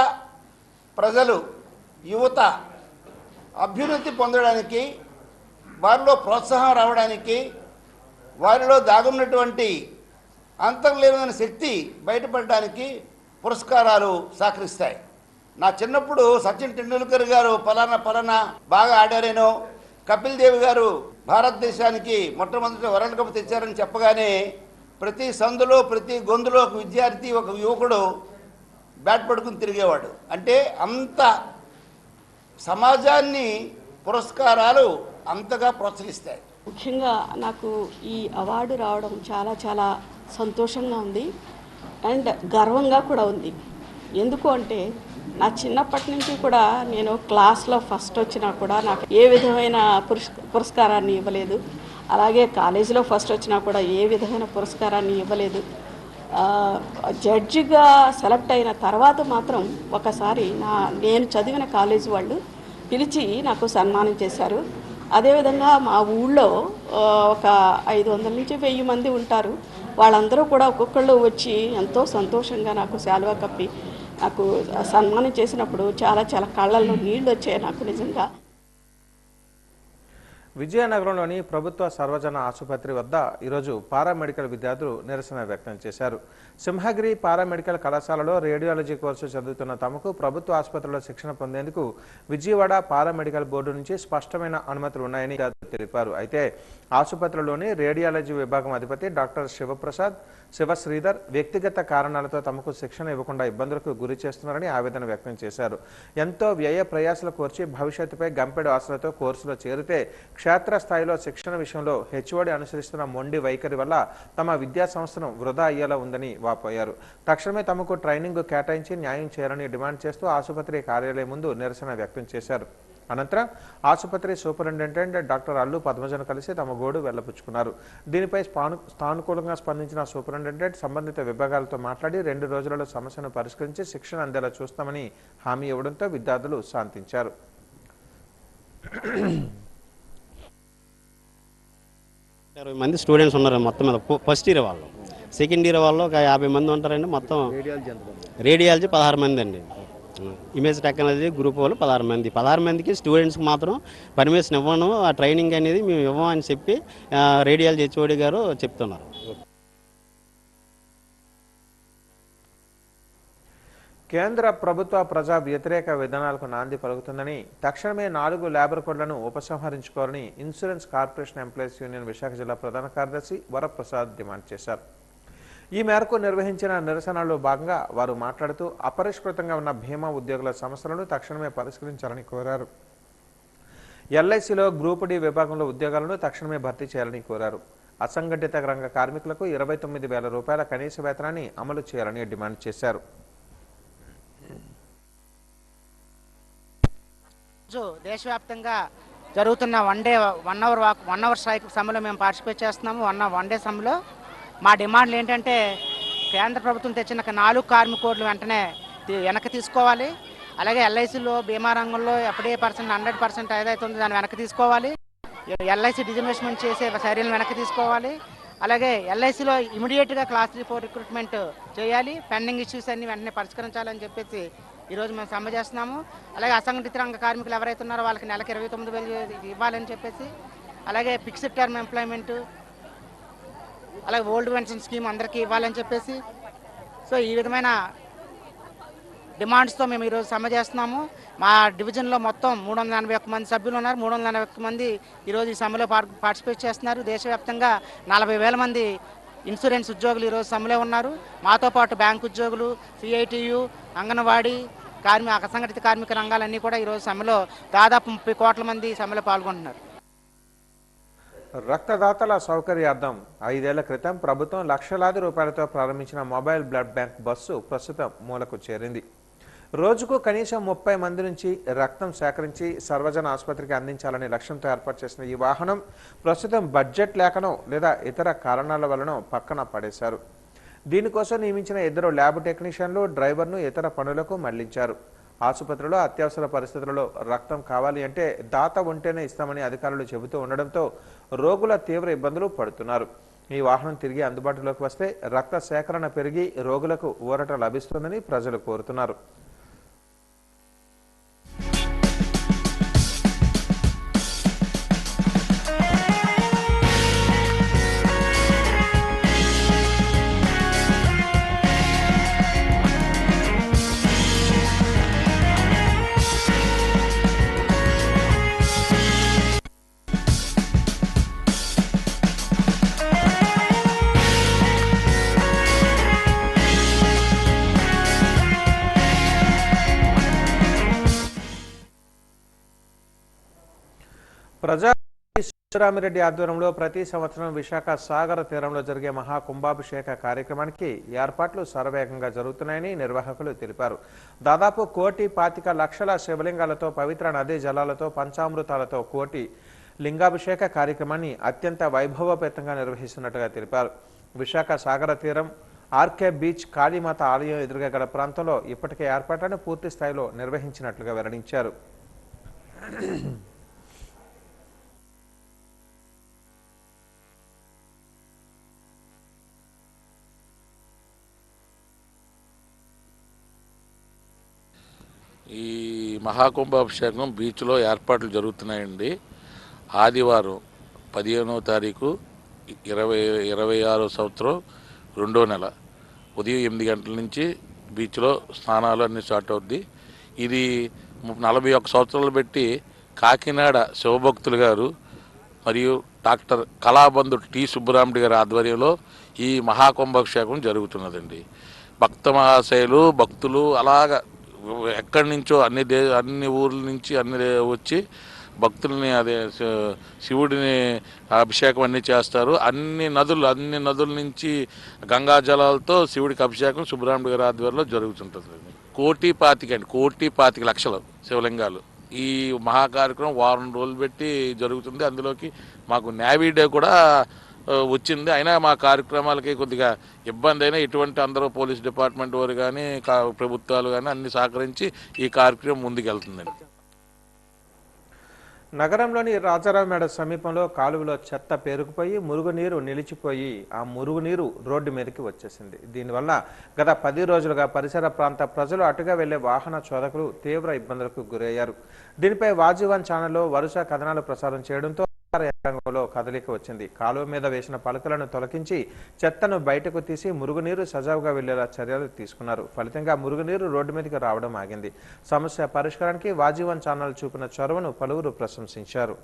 ప్రజలు యువత అభ్యున్నతి పొందడానికి, వారిలో ప్రోత్సాహం రావడానికి, వారిలో దాగున్నటువంటి అంతర్లీనమైన శక్తి బయటపడడానికి పురస్కారాలు సహకరిస్తాయి. నా చిన్నప్పుడు సచిన్ టెండూల్కర్ గారు పలానా బాగా ఆడారేనో, కపిల్ దేవ్ గారు భారతదేశానికి మొట్టమొదటి వరల్డ్ కప్ తెచ్చారని చెప్పగానే ప్రతి సందులో ప్రతి గొంతులో ఒక విద్యార్థి ఒక యువకుడు బ్యాట్ పట్టుకుని తిరిగేవాడు. అంటే అంత సమాజాన్ని పురస్కారాలు అంతగా ప్రోత్సహిస్తాయి. ముఖ్యంగా నాకు ఈ అవార్డు రావడం చాలా చాలా సంతోషంగా ఉంది అండ్ గర్వంగా కూడా ఉంది. ఎందుకు అంటే నా చిన్నప్పటి నుంచి కూడా నేను క్లాస్లో ఫస్ట్ వచ్చినా కూడా నాకు ఏ విధమైన పురస్కారాన్ని ఇవ్వలేదు. అలాగే కాలేజీలో ఫస్ట్ వచ్చినా కూడా ఏ విధమైన పురస్కారాన్ని ఇవ్వలేదు. జడ్జిగా సెలెక్ట్ అయిన తర్వాత మాత్రం ఒకసారి నేను చదివిన కాలేజీ వాళ్ళు పిలిచి నాకు సన్మానం చేశారు. అదేవిధంగా మా ఊళ్ళో ఒక 500 నుంచి 1000 మంది ఉంటారు. వాళ్ళందరూ కూడా ఒక్కొక్కళ్ళు వచ్చి ఎంతో సంతోషంగా నాకు శాలువా కప్పి నాకు సన్మానం చేసినప్పుడు చాలా చాలా కళ్ళల్లో నీళ్ళు వచ్చాయి నాకు నిజంగా. విజయనగరంలోని ప్రభుత్వ సర్వజన ఆసుపత్రి వద్ద ఈరోజు పారామెడికల్ విద్యార్థులు నిరసన వ్యక్తం చేశారు. సింహగిరి పారామెడికల్ కళాశాలలో రేడియాలజీ కోర్సు చదువుతున్న తమకు ప్రభుత్వ ఆసుపత్రిలో శిక్షణ పొందేందుకు విజయవాడ పారామెడికల్ బోర్డు నుంచి స్పష్టమైన అనుమతులు ఉన్నాయని తెలిపారు. అయితే ఆసుపత్రిలోని రేడియాలజీ విభాగం అధిపతి డాక్టర్ శివశ్రీధర్ వ్యక్తిగత కారణాలతో తమకు శిక్షణ ఇవ్వకుండా ఇబ్బందులకు గురి చేస్తున్నారని ఆవేదన వ్యక్తం చేశారు. ఎంతో వ్యయ ప్రయాసాలు కోర్చి భవిష్యత్తుపై గంపెడు ఆశలతో కోర్సులో చేరితే క్షేత్రస్థాయిలో శిక్షణ విషయంలో హెచ్ఓడి అనుసరిస్తున్న మొండి వైఖరి వల్ల తమ విద్యా సంస్థను వృధా అయ్యేలా ఉందని వాపోయారు. తక్షణమే తమకు ట్రైనింగ్ కేటాయించి న్యాయం చేయాలని డిమాండ్ చేస్తూ ఆసుపత్రి కార్యాలయం ముందు నిరసన వ్యక్తం చేశారు. అనంతరం ఆసుపత్రి సూపరింటెండెంట్ డాక్టర్ అల్లు పద్మజను కలిసి తమ గోడు వెళ్లపుచ్చుకున్నారు. దీనిపై సానుకూలంగా స్పందించిన సూపరింటెండెంట్ సంబంధిత విభాగాలతో మాట్లాడి 2 రోజులలో సమస్యను పరిష్కరించి శిక్షణ అందేలా చూస్తామని హామీ ఇవ్వడంతో విద్యార్థులు శాంతించారు. 20 మంది స్టూడెంట్స్ ఉన్నారు మొత్తం మీద. ఫస్ట్ ఇయర్ వాళ్ళు, సెకండ్ ఇయర్ వాళ్ళు ఒక 50 మంది ఉంటారండి. మొత్తం రేడియాలజీ 16 మంది అండి. ఇమేజ్ టెక్నాలజీ గ్రూప్ వాళ్ళు 16 మందికి స్టూడెంట్స్కి మాత్రం పర్మిషన్ ఇవ్వను, ఆ ట్రైనింగ్ అనేది మేము ఇవ్వము అని చెప్పి రేడియాలజీ హెచ్ఓడి గారు చెప్తున్నారు. కేంద్ర ప్రభుత్వ ప్రజా వ్యతిరేక విధానాలకు నాంది పలుకుతుందని తక్షణమే 4 లేబర్ కోడ్లను ఉపసంహరించుకోవాలని insurance corporation employees union Visakha జిల్లా ప్రధాన కార్యదర్శి వరప్రసాద్ డిమాండ్ చేశారు. ఈ మేరకు నిర్వహించిన నిరసనలో భాగంగా వారు మాట్లాడుతూ అపరిష్కృతంగా ఉన్న బీమా ఉద్యోగుల సమస్యలను తక్షణమే పరిష్కరించాలని కోరారు. ఎల్ఐసిలో గ్రూప్ డి విభాగంలో ఉద్యోగాలను తక్షణమే భర్తీ చేయాలని కోరారు. అసంఘటిత రంగ కార్మికులకు 29,000 రూపాయల కనీస వేతనాన్ని అమలు చేయాలని డిమాండ్ చేశారు. దేశవ్యాప్తంగా జరుగుతున్న వన్ అవర్ స్ట్రైక్ సమ్మెలో మేము పార్టిసిపేట్ చేస్తున్నాము. వన్ డే సమ్మెలో మా డిమాండ్లు ఏంటంటే కేంద్ర ప్రభుత్వం తెచ్చిన 4 కార్మిక కోడ్లు వెంటనే వెనక్కి తీసుకోవాలి. అలాగే ఎల్ఐసిలో బీమా రంగంలో ఎఫ్డీఏ 100% ఏదైతే ఉందో దాన్ని వెనక్కి తీసుకోవాలి. ఎల్ఐసి డిజిన్వెస్ట్మెంట్ చేసే చర్యలను వెనక్కి తీసుకోవాలి. అలాగే ఎల్ఐసిలో ఇమీడియట్గా క్లాస్ 3-4 రిక్రూట్మెంట్ చేయాలి. పెండింగ్ ఇష్యూస్ అన్ని వెంటనే పరిష్కరించాలని చెప్పేసి ఈరోజు మేము సమ్మె చేస్తున్నాము. అలాగే అసంఘటిత రంగ కార్మికులు ఎవరైతే ఉన్నారో వాళ్ళకి నెలకు 29,000 ఇవ్వాలని చెప్పేసి, అలాగే ఫిక్స్డ్ టర్మ్ ఎంప్లాయ్మెంట్, అలాగే ఓల్డ్ పెన్షన్ స్కీమ్ అందరికీ ఇవ్వాలని చెప్పేసి, సో ఈ విధమైన డిమాండ్స్తో మేము ఈరోజు సమ్మె చేస్తున్నాము. మా డివిజన్లో మొత్తం 381 మంది సభ్యులు ఉన్నారు. 381 మంది ఈరోజు ఈ సమ్మెలో పార్టిసిపేట్ చేస్తున్నారు. దేశవ్యాప్తంగా 40,000 మంది ఇన్సూరెన్స్ ఉద్యోగులు ఈరోజు సమ్మెలో ఉన్నారు. మాతో పాటు బ్యాంకు ఉద్యోగులు, సిఐటియు, అంగన్వాడీ అసంఘటిత కార్మిక రంగాలన్నీ కూడా ఈరోజు సమ్మెలో దాదాపు 30 కోట్ల మంది సమ్మెలో పాల్గొంటున్నారు. రక్తదాతల సౌకర్యార్థం 5 ఏళ్ల క్రితం ప్రభుత్వం లక్షలాది రూపాయలతో ప్రారంభించిన మొబైల్ బ్లడ్ బ్యాంక్ బస్సు ప్రస్తుతం మూలకు చేరింది. రోజుకు కనీసం 30 మంది నుంచి రక్తం సేకరించి సర్వజన ఆసుపత్రికి అందించాలనే లక్ష్యంతో ఏర్పాటు చేసిన ఈ వాహనం ప్రస్తుతం బడ్జెట్ లేకనో లేదా ఇతర కారణాల వలనో పక్కన పడేశారు. దీనికోసం నియమించిన 2 ల్యాబ్ టెక్నీషియన్లు డ్రైవర్ను ఇతర పనులకు మళ్లించారు. ఆసుపత్రిలో అత్యవసర పరిస్థితులలో రక్తం కావాలి అంటే దాత ఉంటేనే ఇస్తామని అధికారులు చెబుతూ ఉండడంతో రోగుల తీవ్ర ఇబ్బందులు పడుతున్నారు. ఈ వాహనం తిరిగి అందుబాటులోకి వస్తే రక్త సేకరణ పెరిగి రోగులకు ఊరట లభిస్తుందని ప్రజలు కోరుతున్నారు. ప్రజా రామిరెడ్డి ఆధ్వర్యంలో ప్రతి సంవత్సరం విశాఖ సాగర తీరంలో జరిగే మహాకుంభాభిషేక కార్యక్రమానికి ఏర్పాట్లు శరవేగంగా జరుగుతున్నాయని నిర్వాహకులు తెలిపారు. దాదాపు 1,25,00,000 శివలింగాలతో పవిత్ర నదీ జలాలతో పంచామృతాలతో కోటి లింగాభిషేక కార్యక్రమాన్ని అత్యంత వైభవపేతంగా నిర్వహిస్తున్నట్టుగా తెలిపారు. విశాఖ సాగర తీరం ఆర్కే బీచ్ కాళీమాత ఆలయం ఎదురుగా గల ప్రాంతంలో ఇప్పటికే ఏర్పాట్లను పూర్తి స్థాయిలో నిర్వహించినట్లుగా వెల్లడించారు. ఈ మహాకుంభాభిషేకం బీచ్లో ఏర్పాట్లు జరుగుతున్నాయండి. ఆదివారం 15వ తారీఖు 2026 సంవత్సరం 2వ నెల ఉదయం 8 గంటల నుంచి బీచ్లో స్నానాలు అన్నీ స్టార్ట్ అవుద్ది. ఇది 41 సంవత్సరాలు పెట్టి కాకినాడ శివభక్తులు గారు మరియు డాక్టర్ కళాబంధు టి సుబ్బరాముడి గారి ఆధ్వర్యంలో ఈ మహాకుంభాభిషేకం జరుగుతున్నదండి. భక్త మహాశయులు భక్తులు అలాగా ఎక్కడి నుంచో అన్ని ఊర్ల నుంచి వచ్చి భక్తుల్ని శివుడిని అభిషేకం అన్నీ చేస్తారు. అన్ని నదుల నుంచి గంగా జలాలతో శివుడికి అభిషేకం సుబ్బరాముడి గారి ఆధ్వర్యంలో జరుగుతుంటుంది. 1,25,00,000 శివలింగాలు. ఈ మహా కార్యక్రమం వారం రోజులు పెట్టి జరుగుతుంది. అందులోకి మాకు నేవీ డే కూడా వచ్చింది. అయినా మా కార్యక్రమాలకి కొద్దిగా ఇబ్బంది అయినా ఇటువంటి అందరూ పోలీస్ డిపార్ట్మెంట్ వారు కానీ ప్రభుత్వాలు కానీ అన్ని సహకరించి ఈ కార్యక్రమం ముందుకెళ్తుందండి. నగరంలోని రాజారావు మేడ సమీపంలో కాలువలో చెత్త పేరుకుపోయి మురుగునీరు నిలిచిపోయి ఆ మురుగునీరు రోడ్డు మీదకి వచ్చేసింది. దీనివల్ల గత 10 రోజులుగా పరిసర ప్రాంత ప్రజలు అటుగా వెళ్లే వాహన చోదకులు తీవ్ర ఇబ్బందులకు గురయ్యారు. దీనిపై వాజీవన్ ఛానల్లో వరుస కథనాలు ప్రసారం చేయడంతో రంగంలో కదలిక వచ్చింది. కాలువ మీద వేసిన పలకలను తొలగించి చెత్తను బయటకు తీసి మురుగునీరు సజావుగా వెళ్లేలా చర్యలు తీసుకున్నారు. ఫలితంగా మురుగునీరు రోడ్డు మీదకి రావడం ఆగింది. సమస్య పరిష్కారానికి వాజీవన్ ఛానల్ చూపిన చొరవను పలువురు ప్రశంసించారు.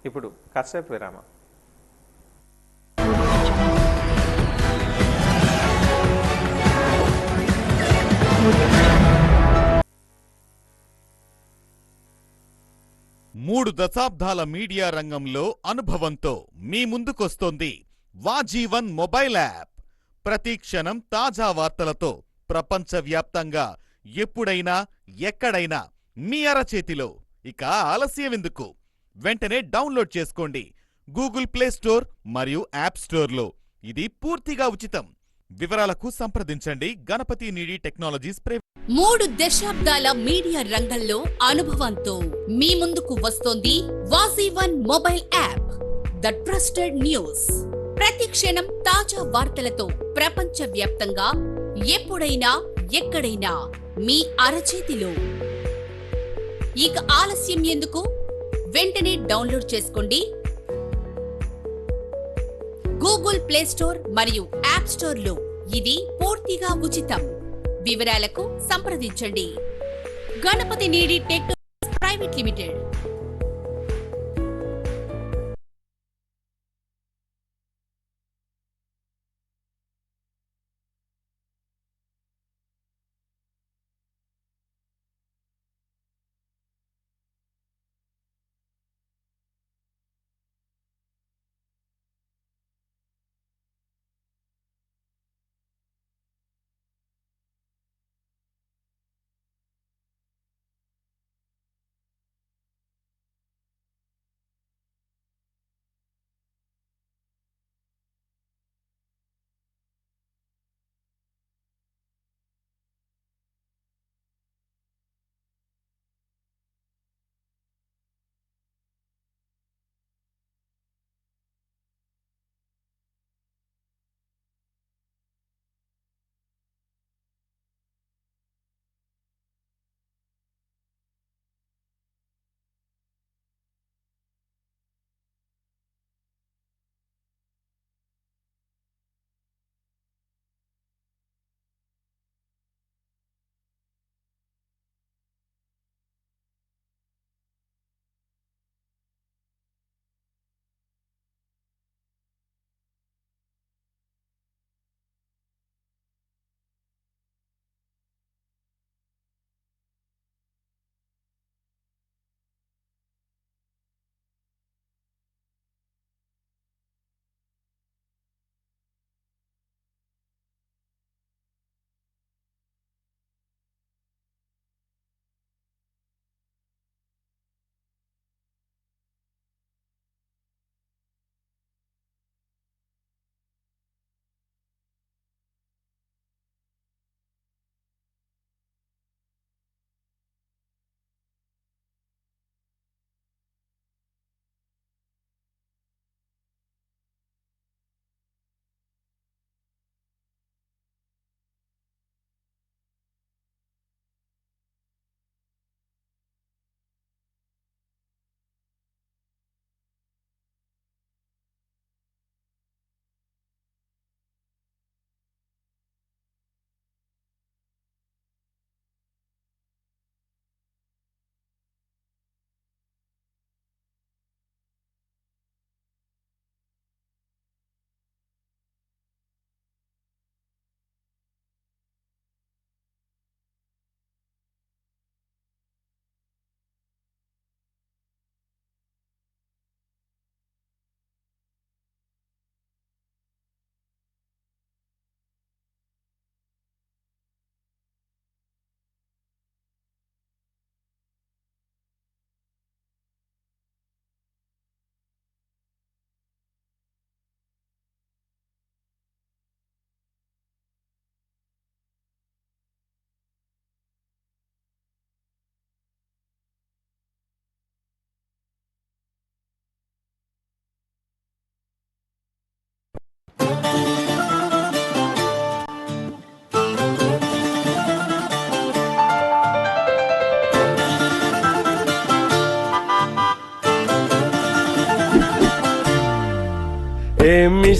ఇప్పుడు కాసేపు విరామం. మూడు దశాబ్దాల మీడియా రంగంలో అనుభవంతో మీ ముందుకొస్తోంది వాజీవన్ మొబైల్ యాప్. ప్రతి క్షణం తాజా వార్తలతో ప్రపంచవ్యాప్తంగా ఎప్పుడైనా ఎక్కడైనా మీ అరచేతిలో. ఇక ఆలస్యమెందుకు? వెంటనే డౌన్లోడ్ చేసుకోండి గూగుల్ ప్లే స్టోర్ మరియు యాప్ స్టోర్లో. ఇది పూర్తిగా ఉచితం. వివరాలకు సంప్రదించండి గణపతి నీడి టెక్నాలజీస్ ప్రైవేట్. 3 దశాబ్దాల మీడియా రంగంలో అనుభవంతో మీ ముందుకు వస్తోంది వాజీవన్ mobile app. The trusted news. ప్రతి క్షణం తాజా వార్తలతో ప్రపంచవ్యాప్తంగా ఎప్పుడైనా ఎక్కడైనా మీ అరచేతిలో. ఇక ఆలస్యం ఎందుకు? వెంటనే డౌన్లోడ్ చేసుకోండి గూగుల్ ప్లే స్టోర్ మరియు యాప్ స్టోర్లో. ఇది పూర్తిగా ఉచితం. వివరాలకు సంప్రదించండి గణపతి నీడి టెక్నాలజీస్ ప్రైవేట్ లిమిటెడ్.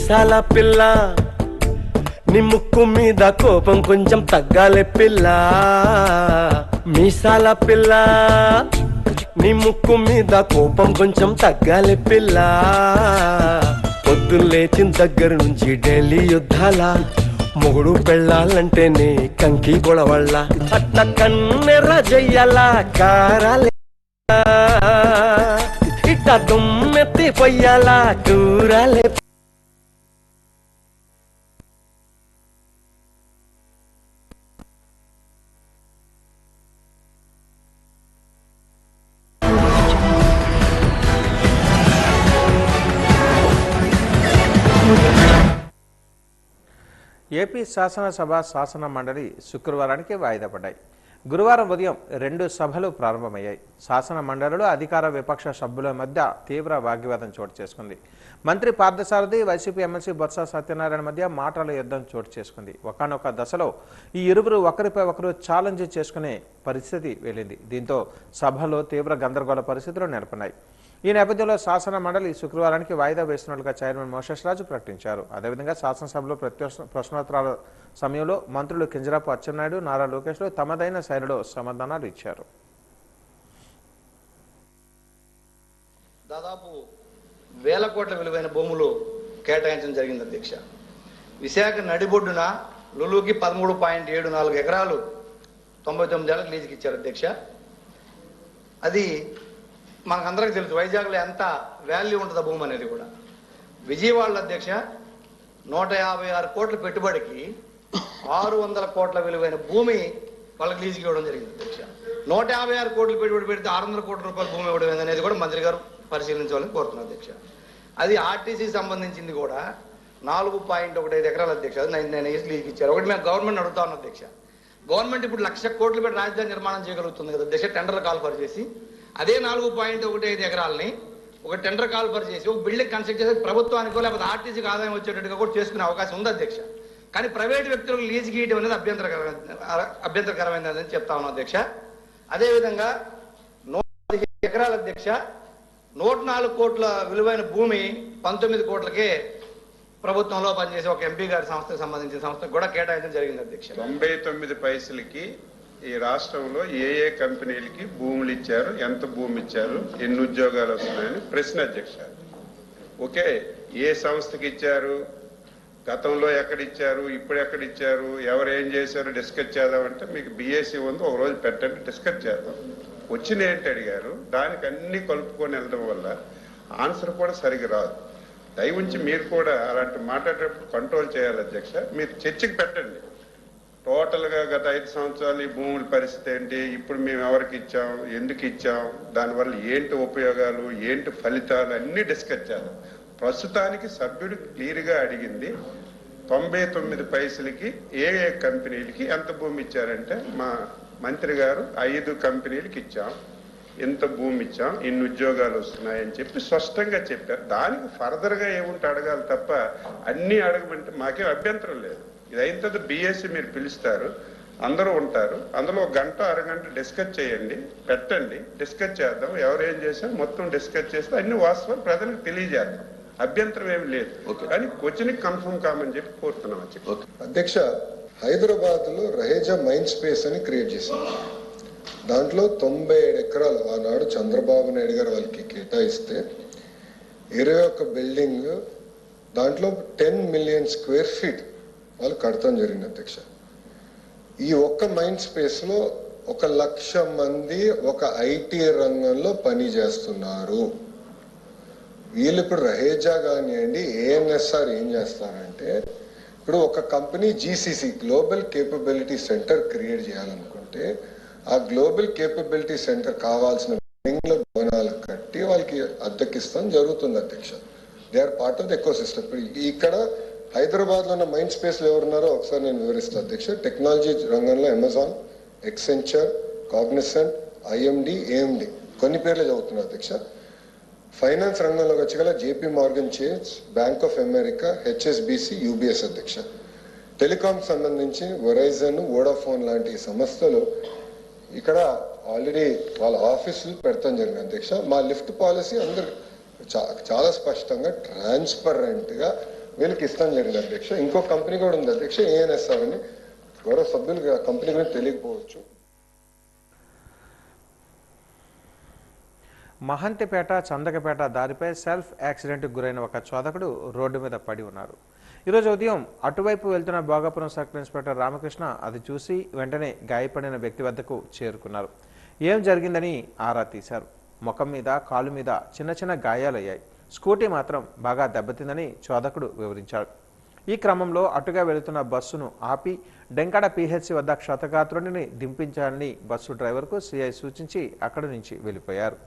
మీసాల పిల్ల నీ ముక్కు మీద కోపం కొంచెం తగ్గాలి పిల్ల మీసాల పిల్ల నీ ముక్కు మీద కోపం కొంచెం తగ్గాలి పిల్ల పొద్దున్న లేచిన దగ్గర నుంచి ఢిల్లీ యుద్ధాల మొగుడు పెళ్ళాలంటేనే కంకి గొడవళ్ళ అట్ట కన్నెర్ర జయ్యాల కారాలే ఇట్ట దుమ్మెత్తి పొయ్యాల కూరాలే. ఏపీ శాసనసభ శాసన మండలి శుక్రవారానికి వాయిదా పడ్డాయి. గురువారం ఉదయం 2 సభలు ప్రారంభమయ్యాయి. శాసన మండలిలో అధికార విపక్ష సభ్యుల మధ్య తీవ్ర వాగ్వివాదం చోటు చేసుకుంది. మంత్రి పార్థసారథి, వైసీపీ ఎమ్మెల్సీ బొత్స సత్యనారాయణ మధ్య మాటల యుద్ధం చోటు చేసుకుంది. ఒకానొక దశలో ఈ ఇరువురు ఒకరిపై ఒకరు ఛాలెంజ్ చేసుకునే పరిస్థితి వెళ్ళింది. దీంతో సభలో తీవ్ర గందరగోళ పరిస్థితులు నెలకొన్నాయి. ఈ నేపథ్యంలో శాసన మండలి శుక్రవారానికి వాయిదా వేస్తున్నట్లుగా చైర్మన్ మోషేష్ రాజు ప్రకటించారు. అదేవిధంగా శాసనసభలో ప్రశ్నోత్తరాల సమయంలో మంత్రులు కింజరాపు అచ్చెన్నాయుడు, నారా లోకేష్లు తమదైన శైలిలో సమాధానాలు ఇచ్చారు. దాదాపు 1000 కోట్ల విలువైన భూములు కేటాయించడం జరిగింది అధ్యక్ష. విశాఖ నడిబొడ్డున లులుకి 13.74 ఎకరాలు 99 ఏళ్ళకి లీజుకి ఇచ్చారు అధ్యక్ష. అది మనకందరికి తెలుసు వైజాగ్లో ఎంత వాల్యూ ఉంటుంది భూమి అనేది కూడా. విజయవాడలో అధ్యక్ష 156 కోట్ల పెట్టుబడికి 600 కోట్ల విలువైన భూమి వాళ్ళకి లీజుకి ఇవ్వడం జరిగింది అధ్యక్ష. 156 కోట్లు పెట్టుబడి పెడితే 600 కోట్ల రూపాయల భూమి ఇవ్వడం అనేది కూడా మంత్రి గారు పరిశీలించాలని కోరుతున్నారు అధ్యక్ష. అది ఆర్టీసీ సంబంధించింది కూడా 4.15 ఎకరాల అధ్యక్ష. అది 99 ఇయర్స్ లీజుకి ఇచ్చారు. ఒకటి మేము గవర్నమెంట్ అడుగుతా ఉన్నాం అధ్యక్ష. గవర్నమెంట్ ఇప్పుడు 1,00,000 కోట్లు పెట్టి రాజధాని నిర్మాణం చేయగలుగుతుంది కదా అధ్యక్ష, టెండర్ కాల్ఫర్ చేసి. అదే 4.15 ఎకరాలని ఒక టెండర్ కాల్ఫర్ చేసి ఒక బిల్డింగ్ కన్స్ట్రక్ట్ చేసి ప్రభుత్వానికో లేకపోతే ఆర్టీసీకి ఆదాయం వచ్చేటట్టుగా కూడా చేసుకునే అవకాశం ఉంది అధ్యక్ష. కానీ ప్రైవేట్ వ్యక్తులకు లీజు గీయడం అనేది అభ్యంతరకరమైనదని చెప్తా ఉన్నాం అధ్యక్ష. అదేవిధంగా 115 ఎకరాల అధ్యక్ష 104 కోట్ల విలువైన భూమి 19 కోట్లకే ప్రభుత్వంలో పనిచేసే ఒక ఎంపీ గారి సంస్థకు సంబంధించిన సంస్థకు కూడా కేటాయించడం జరిగింది అధ్యక్ష. 99 పైసలకి ఈ రాష్ట్రంలో ఏ కంపెనీలకి భూములు ఇచ్చారు, ఎంత భూమి ఇచ్చారు, ఎన్ని ఉద్యోగాలు వస్తున్నాయని ప్రశ్న అధ్యక్ష. ఓకే, ఏ సంస్థకి ఇచ్చారు, గతంలో ఎక్కడిచ్చారు, ఇప్పుడు ఎక్కడిచ్చారు, ఎవరు ఏం చేశారు డిస్కస్ చేద్దామంటే మీకు బీఎస్సీ ఉంది, ఒక రోజు పెట్టండి డిస్కస్ చేద్దాం. వచ్చిన ఏంటి అడిగారు, దానికి అన్ని కలుపుకొని వెళ్ళడం వల్ల ఆన్సర్ కూడా సరిగ్గా రాదు. దయ ఉంచి మీరు కూడా అలాంటి మాట్లాడేటప్పుడు కంట్రోల్ చేయాలి అధ్యక్ష. మీరు చర్చకి పెట్టండి. టోటల్గా గత 5 సంవత్సరాలు ఈ భూముల పరిస్థితి ఏంటి, ఇప్పుడు మేము ఎవరికి ఇచ్చాం, ఎందుకు ఇచ్చాం, దానివల్ల ఏంటి ఉపయోగాలు, ఏంటి ఫలితాలు అన్నీ డిస్కస్ చేద్దాం. ప్రస్తుతానికి సభ్యుడు క్లియర్గా అడిగింది 99 పైసలకి ఏ కంపెనీలకి ఎంత భూమి ఇచ్చారంటే మా మంత్రి గారు 5 కంపెనీలకి ఇచ్చాం, ఎంత భూమి ఇచ్చాం, ఇన్ని ఉద్యోగాలు వస్తున్నాయని చెప్పి స్పష్టంగా చెప్పారు. దానికి ఫర్దర్గా ఏముంటే అడగాలి తప్ప అన్నీ అడగమంటే మాకేం అభ్యంతరం లేదు. ఇది అయిన తర్వాత బీఎస్సీ మీరు పిలుస్తారు, అందరూ ఉంటారు, అందులో 1 గంట అరగంట డిస్కస్ చేయండి, పెట్టండి, డిస్కస్ చేద్దాం. ఎవరేం చేశారు మొత్తం డిస్కస్ చేస్తే అన్ని వాస్తవాలు ప్రజలకు తెలియజేద్దాం. అభ్యంతరం ఏమి లేదు. కానీ క్వశ్చన్కి కన్ఫర్మ్ కామని చెప్పి కోరుతున్నాం అధ్యక్ష. హైదరాబాద్ లో రహేజా మైండ్ స్పేస్ అని క్రియేట్ చేశారు. దాంట్లో 97 ఎకరాలు ఆనాడు చంద్రబాబు నాయుడు గారు వాళ్ళకి కేటాయిస్తే 21 బిల్డింగ్, దాంట్లో 10 మిలియన్ స్క్వేర్ ఫీట్ వాళ్ళు కడతాం జరిగింది అధ్యక్ష. ఈ ఒక్క మైండ్ స్పేస్ లో 1,00,000 మంది ఒక ఐటీ రంగంలో పని చేస్తున్నారు. వీళ్ళు ఇప్పుడు రహేజా కానివ్వండి, ఏఎన్ఎస్ఆర్ ఏం చేస్తారంటే, ఇప్పుడు ఒక company GCC global capability centre create చేయాలనుకుంటే ఆ గ్లోబల్ కేపబిలిటీ సెంటర్ కావాల్సిన బిల్డింగ్ల భవనాలు కట్టి వాళ్ళకి అద్దెకిస్తాం జరుగుతుంది అధ్యక్ష. They are part of the ecosystem. ఇక్కడ హైదరాబాద్ లో ఉన్న మైండ్ స్పేస్ లో ఎవరున్నారో ఒకసారి నేను వివరిస్తాను అధ్యక్ష. టెక్నాలజీ రంగంలో Amazon, Accenture, Cognizant, IMD, AMD కొన్ని పేర్లు చదువుతున్నారు అధ్యక్ష. ఫైనాన్స్ రంగంలోకి వచ్చగల JP Morgan Chase, Bank of America, HSBC, UBS అధ్యక్ష. టెలికాం సంబంధించి వెరైజన్, వోడాఫోన్ లాంటి సంస్థలు ఇక్కడ ఆల్రెడీ వాళ్ళ ఆఫీసులు పెడతాం జరిగింది అధ్యక్ష. మా లిఫ్ట్ పాలసీ అందరు చాలా స్పష్టంగా ట్రాన్స్పరెంట్ గా వీళ్ళకి ఇష్టం జరిగింది అధ్యక్ష. ఇంకో కంపెనీ కూడా ఉంది అధ్యక్ష, ఏఎన్ఎస్ఆర్ అని. గౌరవ సభ్యులు ఆ కంపెనీ గురించి తెలియకపోవచ్చు. మహంతిపేట చందకపేట దారిపై సెల్ఫ్ యాక్సిడెంట్కు గురైన ఒక చోదకుడు రోడ్డు మీద పడి ఉన్నారు. ఈరోజు ఉదయం అటువైపు వెళ్తున్న భోగాపురం సర్కిల్ ఇన్స్పెక్టర్ రామకృష్ణ అది చూసి వెంటనే గాయపడిన వ్యక్తి వద్దకు చేరుకున్నారు. ఏం జరిగిందని ఆరా తీశారు. ముఖం మీద, కాలు మీద చిన్న చిన్న గాయాలయ్యాయి. స్కూటీ మాత్రం బాగా దెబ్బతిందని చోదకుడు వివరించాడు. ఈ క్రమంలో అటుగా వెళుతున్న బస్సును ఆపి డెంకాడ పిహెచ్సి వద్ద క్షతగాత్రుడిని దింపించాలని బస్సు డ్రైవర్కు సిఐ సూచించి అక్కడి నుంచి వెళ్ళిపోయారు.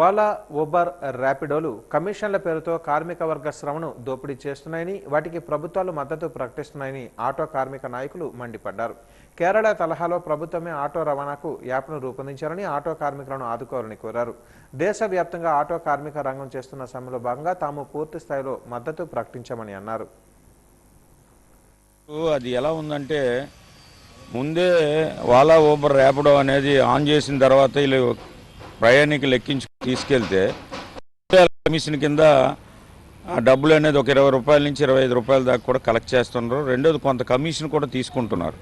ఓలా, ఊబర్, ర్యాపిడోలు కమిషన్ల పేరుతో కార్మిక వర్గ శ్రమను దోపిడీ చేస్తున్నాయని, వాటికి ప్రభుత్వాలు మద్దతు ప్రకటిస్తున్నాయని ఆటో కార్మిక నాయకులు మండిపడ్డారు. కేరళ తరహాలో ప్రభుత్వమే ఆటో రవాణాకు యాప్ను రూపొందించారని ఆటో కార్మికులను ఆదుకోవాలని కోరారు. దేశవ్యాప్తంగా ఆటో కార్మిక రంగం చేస్తున్న సమ్మెలో భాగంగా తాము పూర్తి స్థాయిలో మద్దతు ప్రకటించామని అన్నారు. అది ఎలా ఉందంటే ముందే ఓలా, ఊబర్, ర్యాపిడో అనేది ఆన్ చేసిన తర్వాత వీళ్ళు ప్రయాణికులు ఎక్కించి తీసుకెళ్తే కమిషన్ కింద డబ్బులు అనేది ఒక 20 రూపాయల నుంచి 25 రూపాయల దాకా కూడా కలెక్ట్ చేస్తున్నారు. రెండోది కొంత కమిషన్ కూడా తీసుకుంటున్నారు.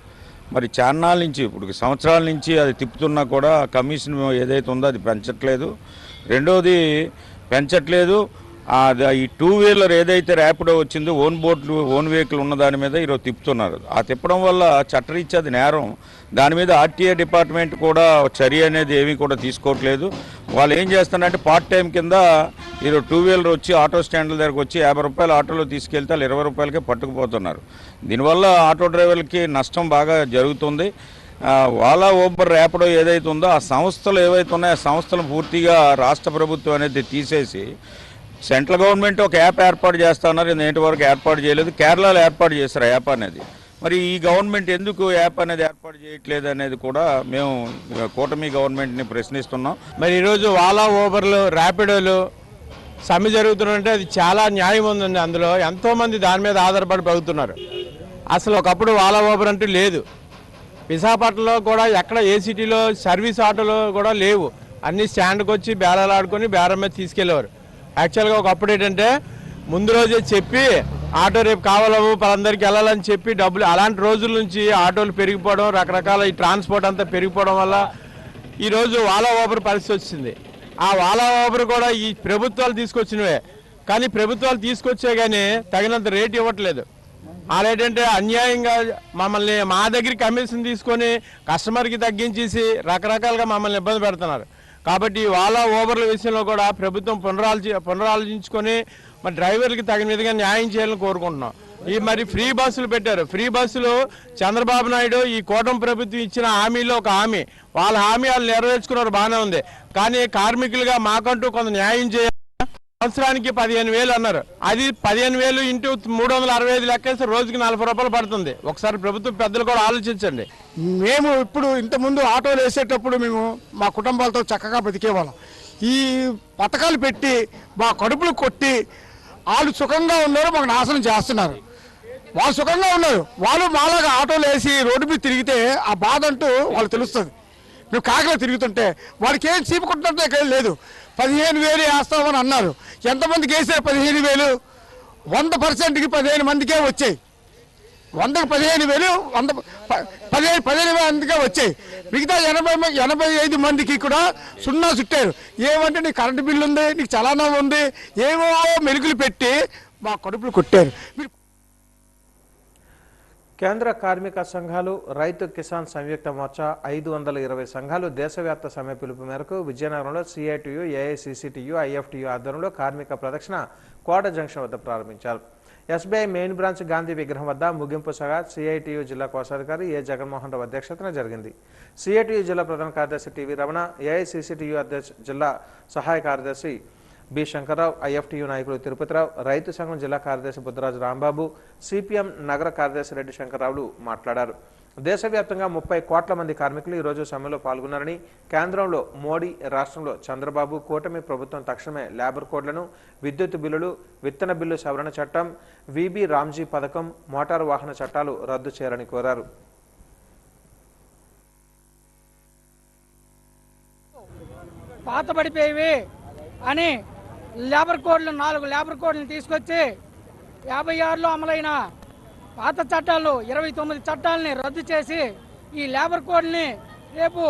మరి చాన్నాళ్ళ నుంచి, ఇప్పుడు సంవత్సరాల నుంచి అది తిప్పుతున్నా కూడా కమిషన్ ఏదైతే ఉందో అది పెంచట్లేదు. రెండోది పెంచట్లేదు. ఈ 2 వీలర్ ఏదైతే ర్యాపిడో వచ్చిందో ఓన్ బోట్లు, ఓన్ వెహికల్ ఉన్న దాని మీద ఈరోజు తిప్పుతున్నారు. ఆ తిప్పడం వల్ల చట్టరీత్యా అది నేరం. దాని మీద ఆర్టీఏ డిపార్ట్మెంట్ కూడా చర్య అనేది ఏమీ కూడా తీసుకోవట్లేదు. వాళ్ళు ఏం చేస్తున్నారంటే పార్ట్ టైం కింద ఈరోజు 2 వీలర్ వచ్చి ఆటో స్టాండ్ల దగ్గరకు వచ్చి 50 రూపాయలు ఆటోలో తీసుకెళ్తే వాళ్ళు 20 రూపాయలకే పట్టుకుపోతున్నారు. దీనివల్ల ఆటో డ్రైవర్లకి నష్టం బాగా జరుగుతుంది. ఓలా, ఊబర్, ర్యాపిడో ఏదైతే ఉందో ఆ సంస్థలు ఏవైతే ఉన్నాయో ఆ సంస్థలు పూర్తిగా రాష్ట్ర ప్రభుత్వం అనేది తీసేసి సెంట్రల్ గవర్నమెంట్ ఒక యాప్ ఏర్పాటు చేస్తున్నారు. నేటి వరకు ఏర్పాటు చేయలేదు. కేరళలో ఏర్పాటు చేశారు యాప్ అనేది. మరి ఈ గవర్నమెంట్ ఎందుకు యాప్ అనేది ఏర్పాటు చేయట్లేదు అనేది కూడా మేము కూటమి గవర్నమెంట్ని ప్రశ్నిస్తున్నాం. మరి ఈరోజు ఓలా, ఊబర్లు, ర్యాపిడోలు సమ్మె జరుగుతుందంటే అది చాలా న్యాయం ఉందండి. అందులో ఎంతోమంది దాని మీద ఆధారపడి బతుకుతున్నారు. అసలు ఒకప్పుడు ఓలా, ఊబర్ అంటూ లేదు. విశాఖపట్నంలో కూడా ఎక్కడ ఏ సిటీలో సర్వీస్ ఆటోలు కూడా లేవు. అన్ని స్టాండ్కి వచ్చి బేరాలు ఆడుకొని బేరం మీద తీసుకెళ్లేవారు. యాక్చువల్గా ఒకప్పుడు ఏంటంటే ముందు రోజే చెప్పి ఆటో రేపు కావాలము పలందరికి వెళ్ళాలని చెప్పి డబ్బులు, అలాంటి రోజుల నుంచి ఆటోలు పెరిగిపోవడం, రకరకాల ఈ ట్రాన్స్పోర్ట్ అంతా పెరిగిపోవడం వల్ల ఈరోజు ఓలా, ఊబర్ పరిస్థితి వచ్చింది. ఆ ఓలా, ఊబర్ కూడా ఈ ప్రభుత్వాలు తీసుకొచ్చినవే. కానీ ప్రభుత్వాలు తీసుకొచ్చే కానీ తగినంత రేట్ ఇవ్వట్లేదు. వాళ్ళేంటంటే అన్యాయంగా మమ్మల్ని మా దగ్గర కమిషన్ తీసుకొని కస్టమర్కి తగ్గించేసి రకరకాలుగా మమ్మల్ని ఇబ్బంది పెడుతున్నారు. కాబట్టి ఓలా, ఊబర్ల విషయంలో కూడా ప్రభుత్వం పునరాలోచించుకొని మరి డ్రైవర్లకి తగిన విధంగా న్యాయం చేయాలని కోరుకుంటున్నాం. ఈ మరి ఫ్రీ బస్సులు పెట్టారు. ఫ్రీ బస్సులు చంద్రబాబు నాయుడు ఈ కూటమి ప్రభుత్వం ఇచ్చిన హామీలో ఒక హామీ. వాళ్ళ హామీ వాళ్ళు నెరవేర్చుకున్నారు, బాగానే ఉంది. కానీ కార్మికులుగా మాకంటూ కొంత న్యాయం చేయాలి. సంవత్సరానికి 15,000 అన్నారు. అది 15,000 ఇంటూ 365 లెక్కేస్తే రోజుకి 40 రూపాయలు పడుతుంది. ఒకసారి ప్రభుత్వం పెద్దలు కూడా ఆలోచించండి. మేము ఇప్పుడు ఇంతకుముందు ఆటోలు వేసేటప్పుడు మేము మా కుటుంబాలతో చక్కగా బతికేవాళ్ళం. ఈ పథకాలు పెట్టి మా కడుపులు కొట్టి వాళ్ళు సుఖంగా ఉన్నారు, మాకు నాశనం చేస్తున్నారు. వాళ్ళు సుఖంగా ఉన్నారు, వాళ్ళు మాలాగా ఆటోలు వేసి రోడ్డు మీద తిరిగితే ఆ బాధ అంటూ వాళ్ళు తెలుస్తుంది. మేము కాకిలో తిరుగుతుంటే వాడికి ఏం చీపుకుంటుంటే లేదు. 15,000 వేస్తామని అన్నారు. ఎంతమందికి వేసారు 15,000? 100%కి 15 మందికే వచ్చాయి. 100కి 15,000, 15 మందికే వచ్చాయి. మిగతా 85 మందికి కూడా సున్నా చుట్టారు. ఏమంటే నీకు కరెంటు బిల్లు ఉంది, నీకు చలానా ఉంది, ఏవో మెలుగులు పెట్టి మా కడుపులు కొట్టారు. కేంద్ర కార్మిక సంఘాలు, రైతు కిసాన్ సంయుక్త మోర్చా 520 సంఘాలు దేశవ్యాప్త సమ్మె పిలుపు మేరకు విజయనగరంలో సిఐటియు, ఏఐసిసిటియు, ఐఎఫ్టియు ఆధ్వర్యంలో కార్మిక ప్రదక్షిణ కోట జంక్షన్ వద్ద ప్రారంభించారు. ఎస్బీఐ మెయిన్ బ్రాంచ్ గాంధీ విగ్రహం వద్ద ముగింపు సగా సిఐటియు జిల్లా కోశాధికారి ఏ జగన్మోహన్ రావు అధ్యక్షతన జరిగింది. సిఐటియు జిల్లా ప్రధాన కార్యదర్శి టివి రమణ, ఏఐసిసిటియు జిల్లా సహాయ కార్యదర్శి బి శంకర్రావు, ఐఎఫ్టియు నాయకులు తిరుపతిరావు, రైతు సంఘం జిల్లా కార్యదర్శి బుద్ధరాజు రాంబాబు, సిపిఎం నగర కార్యదర్శి రెడ్డి శంకర్రావులు మాట్లాడారు. దేశవ్యాప్తంగా 30 కోట్ల మంది కార్మికులు ఈరోజు సమ్మెలో పాల్గొన్నారని, కేంద్రంలో మోడీ, రాష్ట్రంలో చంద్రబాబు కూటమి ప్రభుత్వం తక్షణమే లేబర్ కోడ్లను, విద్యుత్ బిల్లులు, విత్తన బిల్లు సవరణ చట్టం, విబి రామ్జీ పథకం, మోటారు వాహన చట్టాలు రద్దు చేయాలని కోరారు. పాతబడిపోయేవి అని లేబర్ కోడ్లు 4 లేబర్ కోడ్లను తీసుకొచ్చి 56లో అమలైన పాత చట్టాలు 29 చట్టాలని రద్దు చేసి ఈ లేబర్ కోడ్ని రేపు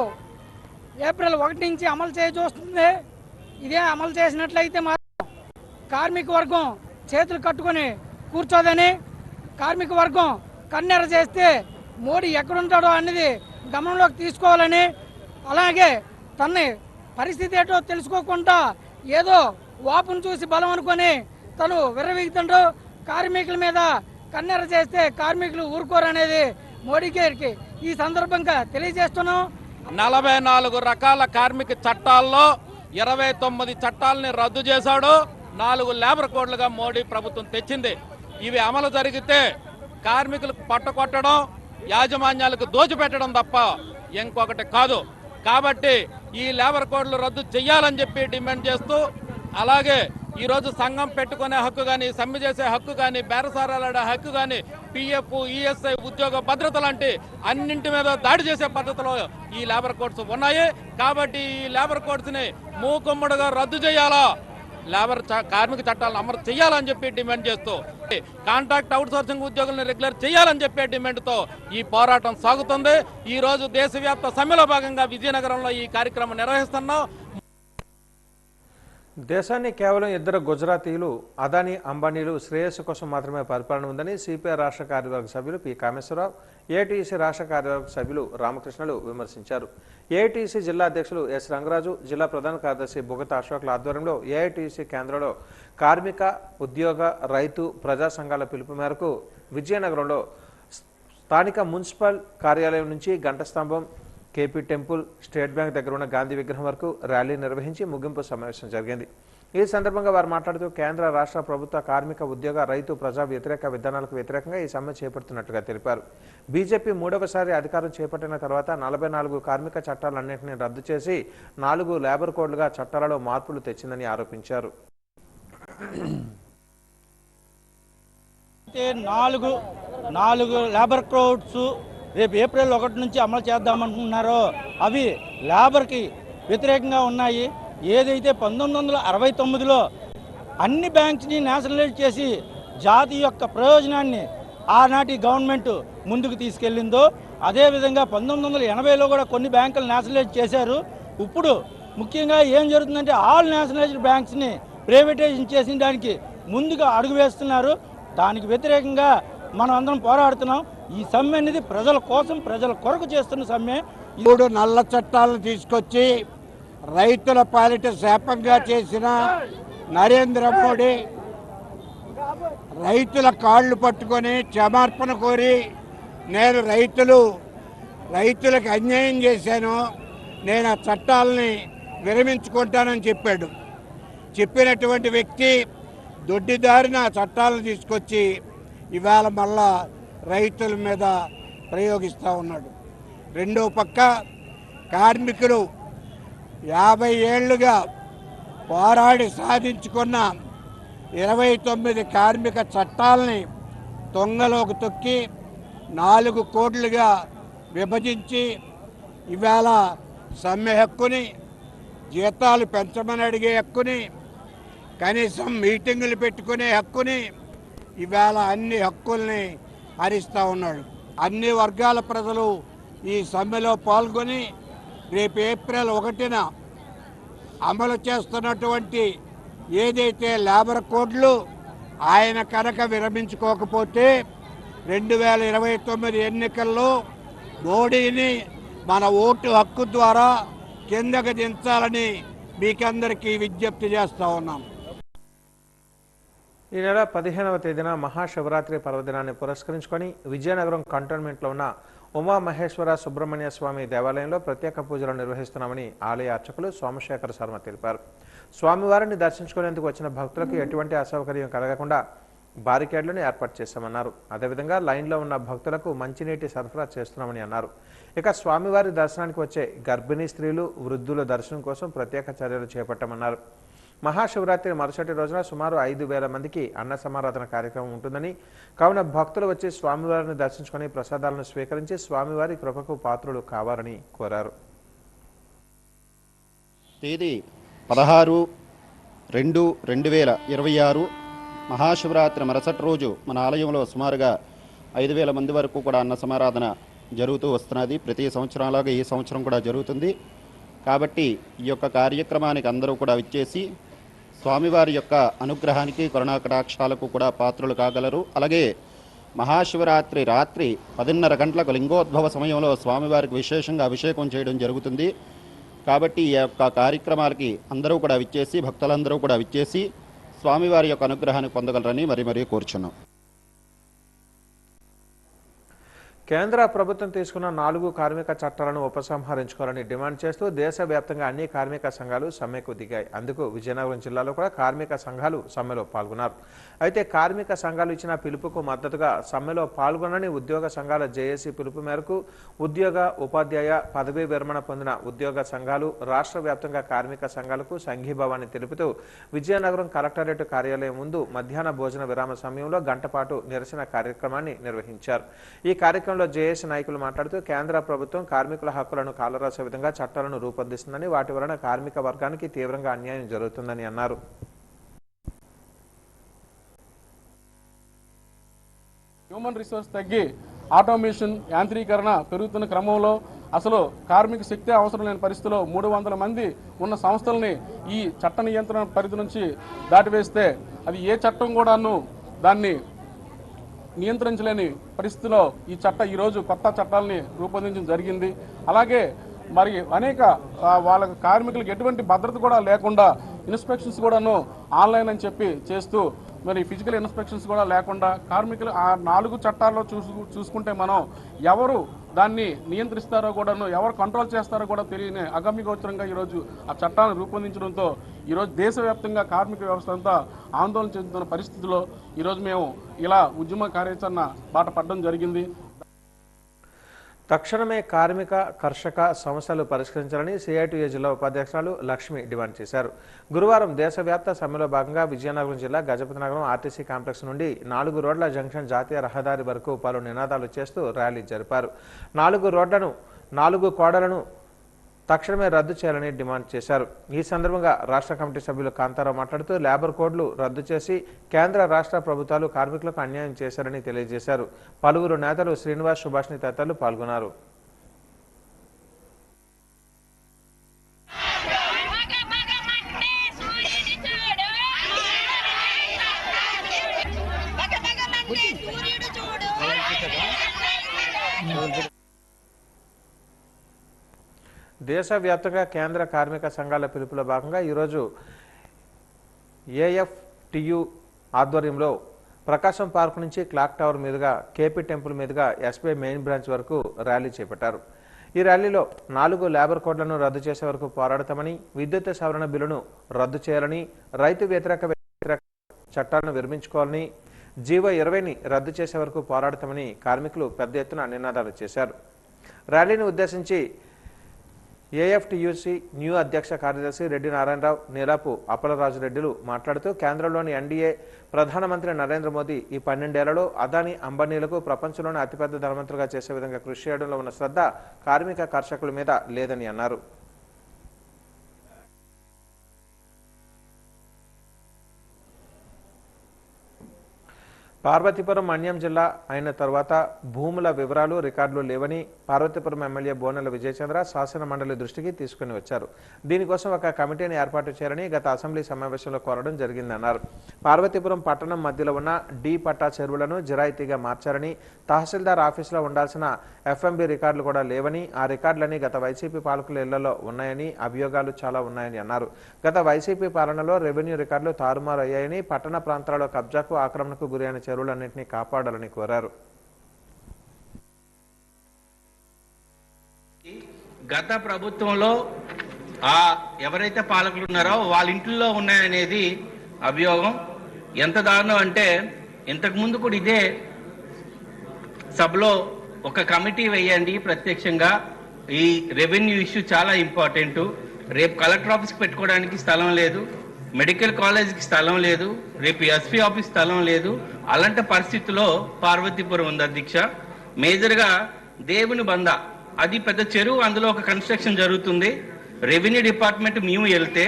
ఏప్రిల్ 1 నుంచి అమలు చేయచూస్తుంది. ఇదే అమలు చేసినట్లయితే మాత్రం కార్మిక వర్గం చేతులు కట్టుకొని కూర్చోదని, కార్మిక వర్గం కన్నెర చేస్తే మోడీ ఎక్కడుంటాడో అన్నది గమనంలోకి తీసుకోవాలని, అలాగే తన పరిస్థితి ఏంటో తెలుసుకోకుండా ఏదో వాపును చూసి బలం అనుకొని తను విర్రవీగుతుంటూ కార్మికుల మీద కన్నెర చేస్తే కార్మికులు ఊరుకోరనేది మోడీ గారికి ఈ సందర్భంగా తెలియజేస్తున్నాం. 44 రకాల కార్మిక చట్టాల్లో 29 చట్టాలని రద్దు చేశాడు. 4 లేబర్ కోడ్లుగా మోడీ ప్రభుత్వం తెచ్చింది. ఇవి అమలు జరిగితే కార్మికులకు పట్టకొట్టడం, యాజమాన్యాలకు దోచిపెట్టడం తప్ప ఇంకొకటి కాదు. కాబట్టి ఈ లేబర్ కోడ్లు రద్దు చేయాలని చెప్పి డిమాండ్ చేస్తూ, అలాగే ఈరోజు సంఘం పెట్టుకునే హక్కు కానీ, సమ్మె చేసే హక్కు కానీ, బేరసారాలాడే హక్కు కానీ, పిఎఫ్, ఈఎస్ఐ, ఉద్యోగ భద్రత లాంటి అన్నింటి మీద దాడి చేసే పద్ధతిలో ఈ లేబర్ కోడ్స్ ఉన్నాయి. కాబట్టి ఈ లేబర్ కోడ్స్ని మూకుమ్మడిగా రద్దు చేయాలా, కార్మిక చట్టాలను అమలు చేయాలని చెప్పి డిమాండ్ చేస్తూ, కాంట్రాక్ట్ అవుట్ సోర్సింగ్ ఉద్యోగులను రెగ్యులర్ చేయాలని చెప్పే డిమాండ్తో ఈ పోరాటం సాగుతుంది. ఈ రోజు దేశవ్యాప్త సమ్మెలో భాగంగా విజయనగరంలో ఈ కార్యక్రమం నిర్వహిస్తున్నాం. దేశాన్ని కేవలం 2 గుజరాతీయులు, అదానీ, అంబానీలు శ్రేయస్సు కోసం మాత్రమే పరిపాలన ఉందని సిపిఐ రాష్ట్ర కార్యవర్గ సభ్యులు పి కామేశ్వరరావు, ఏఐటీసీ రాష్ట్ర కార్యవర్గ సభ్యులు రామకృష్ణలు విమర్శించారు. ఏఐటీసీ జిల్లా అధ్యక్షులు ఎస్ రంగరాజు, జిల్లా ప్రధాన కార్యదర్శి బుగత అశోక్ల ఆధ్వర్యంలో ఏఐటీసీ కేంద్రంలో కార్మిక, ఉద్యోగ, రైతు, ప్రజా సంఘాల పిలుపు మేరకు విజయనగరంలో స్థానిక మున్సిపల్ కార్యాలయం నుంచి గంట స్తంభం, కేపీ టెంపుల్, స్టేట్ బ్యాంక్ దగ్గర ఉన్న గాంధీ విగ్రహం వరకు ర్యాలీ నిర్వహించి ముగింపు సమావేశం జరిగింది. ఈ సందర్భంగా వారు మాట్లాడుతూ కేంద్ర, రాష్ట్ర ప్రభుత్వ కార్మిక, ఉద్యోగ, రైతు, ప్రజా వ్యతిరేక విధానాలకు వ్యతిరేకంగా ఈ సమ్మె చేపడుతున్నట్టుగా తెలిపారు. బీజేపీ 3వసారి అధికారం చేపట్టిన తర్వాత 44 కార్మిక చట్టాలన్నింటినీ రద్దు చేసి 4 లేబర్ కోడ్లుగా చట్టాలలో మార్పులు తెచ్చిందని ఆరోపించారు. 4 లేబర్ కోడ్స్ రేపు ఏప్రిల్ 1 నుంచి అమలు చేద్దామనుకుంటున్నారో అవి లేబర్కి వ్యతిరేకంగా ఉన్నాయి. ఏదైతే 1969లో అన్ని బ్యాంక్స్ని నేషనలైజ్ చేసి జాతి యొక్క ప్రయోజనాన్ని ఆనాటి గవర్నమెంట్ ముందుకు తీసుకెళ్ళిందో, అదేవిధంగా 1980లో కూడా కొన్ని బ్యాంకులు నేషనలైజ్ చేశారు. ఇప్పుడు ముఖ్యంగా ఏం జరుగుతుందంటే ఆల్ నేషనలైజ్డ్ బ్యాంక్స్ని ప్రైవేటైజేషన్ చేసిన దానికి ముందుగా అడుగు వేస్తున్నారు. దానికి వ్యతిరేకంగా మనం అందరం పోరాడుతున్నాం. ఈ సమ్మె అనేది ప్రజల కోసం, ప్రజల కొరకు చేస్తున్న సమ్మె. 3 నల్ల చట్టాలను తీసుకొచ్చి రైతుల పాలిట శాపంగా చేసిన నరేంద్ర మోడీ రైతుల కాళ్ళు పట్టుకొని క్షమార్పణ కోరి, నేను రైతులకు అన్యాయం చేశాను, నేను ఆ చట్టాలని విరమించుకుంటానని చెప్పాడు. చెప్పినటువంటి వ్యక్తి దొడ్డిదారిన చట్టాలను తీసుకొచ్చి ఇవాళ మళ్ళా రైతుల మీద ప్రయోగిస్తూ ఉన్నాడు. రెండో పక్క కార్మికులు 50 ఏళ్లుగా పోరాడి సాధించుకున్న 29 కార్మిక చట్టాలని తొంగలోకి తొక్కి 4 కోట్లుగా విభజించి ఇవాళ సమ్మె హక్కుని, జీతాలు పెంచమని అడిగే హక్కుని, కనీసం మీటింగులు పెట్టుకునే హక్కుని, ఇవాళ అన్ని హక్కుల్ని హరిస్తూ ఉన్నాడు. అన్ని వర్గాల ప్రజలు ఈ సమ్మెలో పాల్గొని రేపు ఏప్రిల్ 1న అమలు చేస్తున్నటువంటి ఏదైతే లేబర్ కోడ్లు ఆయన కనుక విరమించుకోకపోతే 2029 ఎన్నికల్లో మోడీని మన ఓటు హక్కు ద్వారా కిందకు దించాలని మీకందరికీ విజ్ఞప్తి చేస్తూ ఉన్నాం. ఈ నెల 15వ తేదీన మహాశివరాత్రి పర్వదినాన్ని పురస్కరించుకొని విజయనగరం కంటోన్మెంట్లో ఉన్న ఉమామహేశ్వర సుబ్రహ్మణ్య స్వామి దేవాలయంలో ప్రత్యేక పూజలు నిర్వహిస్తున్నామని ఆలయ అర్చకులు సోమశేఖర శర్మ తెలిపారు. స్వామివారిని దర్శించుకునేందుకు వచ్చిన భక్తులకు ఎటువంటి అసౌకర్యం కలగకుండా బారికేడ్లను ఏర్పాటు చేశామన్నారు. అదేవిధంగా లైన్లో ఉన్న భక్తులకు మంచినీటి సరఫరా చేస్తున్నామని అన్నారు. ఇక స్వామివారి దర్శనానికి వచ్చే గర్భిణీ స్త్రీలు, వృద్ధుల దర్శనం కోసం ప్రత్యేక చర్యలు చేపట్టామన్నారు. మహాశివరాత్రి మరుసటి రోజున సుమారు 5,000 మందికి అన్న సమారాధన కార్యక్రమం ఉంటుందని, కావున భక్తులు వచ్చి స్వామివారిని దర్శించుకుని ప్రసాదాలను స్వీకరించి స్వామివారి కృపకు పాత్రులు కావాలని కోరారు. తేదీ 16/2/2026 మహాశివరాత్రి మరుసటి రోజు మన ఆలయంలో సుమారుగా 5,000 మంది వరకు కూడా అన్న సమారాధన జరుగుతూ వస్తున్నది. ప్రతి సంవత్సరంలాగా ఈ సంవత్సరం కూడా జరుగుతుంది. కాబట్టి ఈ యొక్క కార్యక్రమానికి అందరూ కూడా విచ్చేసి స్వామివారి యొక్క అనుగ్రహానికి, కరుణాకటాక్షాలకు కూడా పాత్రులు కాగలరు. అలాగే మహాశివరాత్రి రాత్రి 10:30 గంటలకు లింగోద్భవ సమయంలో స్వామివారికి విశేషంగా అభిషేకం చేయడం జరుగుతుంది. కాబట్టి ఈ యొక్క కార్యక్రమాలకి అందరూ కూడా విచ్చేసి, భక్తులందరూ కూడా విచ్చేసి స్వామివారి యొక్క అనుగ్రహాన్ని పొందగలరని మరీ కోరుచున్నాం. కేంద్ర ప్రభుత్వం తీసుకున్న 4 కార్మిక చట్టాలను ఉపసంహరించుకోవాలని డిమాండ్ చేస్తూ దేశవ్యాప్తంగా అన్ని కార్మిక సంఘాలు సమ్మెకు దిగాయి. అందుకు విజయనగరం జిల్లాలో కూడా కార్మిక సంఘాలు సమ్మెలో పాల్గొన్నారు. అయితే కార్మిక సంఘాలు ఇచ్చిన పిలుపుకు మద్దతుగా సమ్మెలో పాల్గొనని ఉద్యోగ సంఘాల జేఏసీ పిలుపు మేరకు ఉద్యోగ, ఉపాధ్యాయ, పదవీ విరమణ పొందిన ఉద్యోగ సంఘాలు రాష్ట్ర వ్యాప్తంగా కార్మిక సంఘాలకు సంఘీభావాన్ని తెలుపుతూ విజయనగరం కలెక్టరేట్ కార్యాలయం ముందు మధ్యాహ్న భోజన విరామ సమయంలో గంట పాటు నిరసన కార్యక్రమాన్ని నిర్వహించారు. ఈ కార్యక్రమంలో జేఏసీ నాయకులు మాట్లాడుతూ కేంద్ర ప్రభుత్వం కార్మికుల హక్కులను కాలరాసే విధంగా చట్టాలను రూపొందిస్తుందని, వాటి వలన కార్మిక వర్గానికి తీవ్రంగా అన్యాయం జరుగుతుందని అన్నారు. హ్యూమన్ రిసోర్స్ తగ్గి ఆటోమేషన్, యాంత్రీకరణ పెరుగుతున్న క్రమంలో అసలు కార్మిక శక్తి అవసరం లేని పరిస్థితిలో 300 మంది ఉన్న సంస్థల్ని ఈ చట్ట నియంత్రణ పరిధి నుంచి దాటివేస్తే అది ఏ చట్టం కూడాను దాన్ని నియంత్రించలేని పరిస్థితిలో ఈరోజు కొత్త చట్టాలని రూపొందించడం జరిగింది. అలాగే మరి అనేక వాళ్ళ కార్మికులకు ఎటువంటి భద్రత కూడా లేకుండా ఇన్స్పెక్షన్స్ కూడాను ఆన్లైన్ అని చెప్పి చేస్తూ మరి ఫిజికల్ ఇన్స్పెక్షన్స్ కూడా లేకుండా కార్మికులు ఆ 4 చట్టాల్లో చూసుకుంటే మనం ఎవరు దాన్ని నియంత్రిస్తారో కూడాను, ఎవరు కంట్రోల్ చేస్తారో కూడా తెలియని అగమ్యగోచరంగా ఈరోజు ఆ చట్టాలను రూపొందించడంతో ఈరోజు దేశవ్యాప్తంగా కార్మిక వ్యవస్థ అంతా ఆందోళన చెందుతున్న పరిస్థితిలో ఈరోజు మేము ఇలా ఉద్యమ కార్యాచరణ బాట పడడం జరిగింది. తక్షణమే కార్మిక, కర్షక సమస్యలు పరిష్కరించాలని సిఐటియు జిల్లా ఉపాధ్యక్షురాలు లక్ష్మి డిమాండ్ చేశారు. గురువారం దేశవ్యాప్త సమ్మెలో భాగంగా విజయనగరం జిల్లా గజపతినగరం ఆర్టీసీ కాంప్లెక్స్ నుండి 4 రోడ్ల జంక్షన్ జాతీయ రహదారి వరకు పలు నినాదాలు చేస్తూ ర్యాలీ జరిపారు. 4 కోడలను తక్షణమే రద్దు చేయాలని డిమాండ్ చేశారు. ఈ సందర్భంగా రాష్ట్ర కమిటీ సభ్యులు కాంతారావు మాట్లాడుతూ లేబర్ కోడ్లు రద్దు చేసి కేంద్ర, రాష్ట్ర ప్రభుత్వాలు కార్మికులకు అన్యాయం చేశారని తెలియజేశారు. పలువురు నేతలు శ్రీనివాస్, సుభాష్ని తదితరులు పాల్గొన్నారు. దేశవ్యాప్తంగా కేంద్ర కార్మిక సంఘాల పిలుపులో భాగంగా ఈరోజు ఏఎఫ్టియు ఆధ్వర్యంలో ప్రకాశం పార్క్ నుంచి క్లాక్ టవర్ మీదుగా కేపీ టెంపుల్ మీదుగా ఎస్బీఐ మెయిన్ బ్రాంచ్ వరకు ర్యాలీ చేపట్టారు. ఈ ర్యాలీలో 4 లేబర్ కోడ్లను రద్దు చేసే వరకు పోరాడతామని, విద్యుత్ సవరణ బిల్లును రద్దు చేయాలని, రైతు వ్యతిరేక చట్టాలను విరమించుకోవాలని, జీవో 20ని రద్దు చేసే వరకు పోరాడతామని కార్మికులు పెద్ద ఎత్తున నినాదాలు చేశారు. ర్యాలీని ఉద్దేశించి ఏఎఫ్టియుసి న్యూ అధ్యక్ష కార్యదర్శి రెడ్డి నారాయణరావు, నీలాపు అప్పలరాజు రెడ్డిలు మాట్లాడుతూ కేంద్రంలోని ఎన్డీఏ ప్రధానమంత్రి నరేంద్ర మోదీ ఈ 12 ఏళ్లలో అదానీ, అంబానీలకు ప్రపంచంలోని అతిపెద్ద ధనవంతులుగా చేసే విధంగా కృషి చేయడంలో ఉన్న శ్రద్ధ కార్మిక, కర్షకుల మీద లేదని అన్నారు. పార్వతీపురం మన్యం జిల్లా అయిన తర్వాత భూముల వివరాలు, రికార్డులు లేవని పార్వతీపురం ఎమ్మెల్యే బోనెల విజయచంద్ర శాసన మండలి దృష్టికి తీసుకుని వచ్చారు. దీనికోసం ఒక కమిటీని ఏర్పాటు చేయాలని గత అసెంబ్లీ సమావేశంలో కోరడం జరిగిందన్నారు. పార్వతీపురం పట్టణం మధ్యలో ఉన్న డి పట్టా చెరువులను జిరాయితీగా మార్చారని, తహసీల్దార్ ఆఫీసులో ఉండాల్సిన ఎఫ్ఎంబి రికార్డులు కూడా లేవని, ఆ రికార్డులన్నీ గత వైసీపీ పాలకుల ఇళ్లలో ఉన్నాయని, అభియోగాలు చాలా ఉన్నాయని అన్నారు. గత వైసీపీ పాలనలో రెవెన్యూ రికార్డులు తారుమారు అయ్యాయని, పట్టణ ప్రాంతాలలో కబ్జాకు, ఆక్రమణకు గురైన చెరువులన్నింటినీ కాపాడాలని కోరారు. గత ప్రభుత్వంలో ఎవరైతే పాలకులు ఉన్నారో వాళ్ళ ఇంట్లో ఉన్నాయనేది అభియోగం. ఎంత దారుణం అంటే ఇంతకుముందు కూడా ఇదే సభలో ఒక కమిటీ వేయండి ప్రత్యక్షంగా, ఈ రెవెన్యూ ఇష్యూ చాలా ఇంపార్టెంట్. రేపు కలెక్టర్ ఆఫీస్కి పెట్టుకోవడానికి స్థలం లేదు, మెడికల్ కాలేజ్కి స్థలం లేదు, రేపు ఎస్పీ ఆఫీస్ స్థలం లేదు. అలాంటి పరిస్థితుల్లో పార్వతీపురం ఉంది అధ్యక్ష. మేజర్గా దేవుని బంద, అది పెద్ద చెరువు, అందులో ఒక కన్స్ట్రక్షన్ జరుగుతుంది. రెవెన్యూ డిపార్ట్మెంట్ మేము వెళ్తే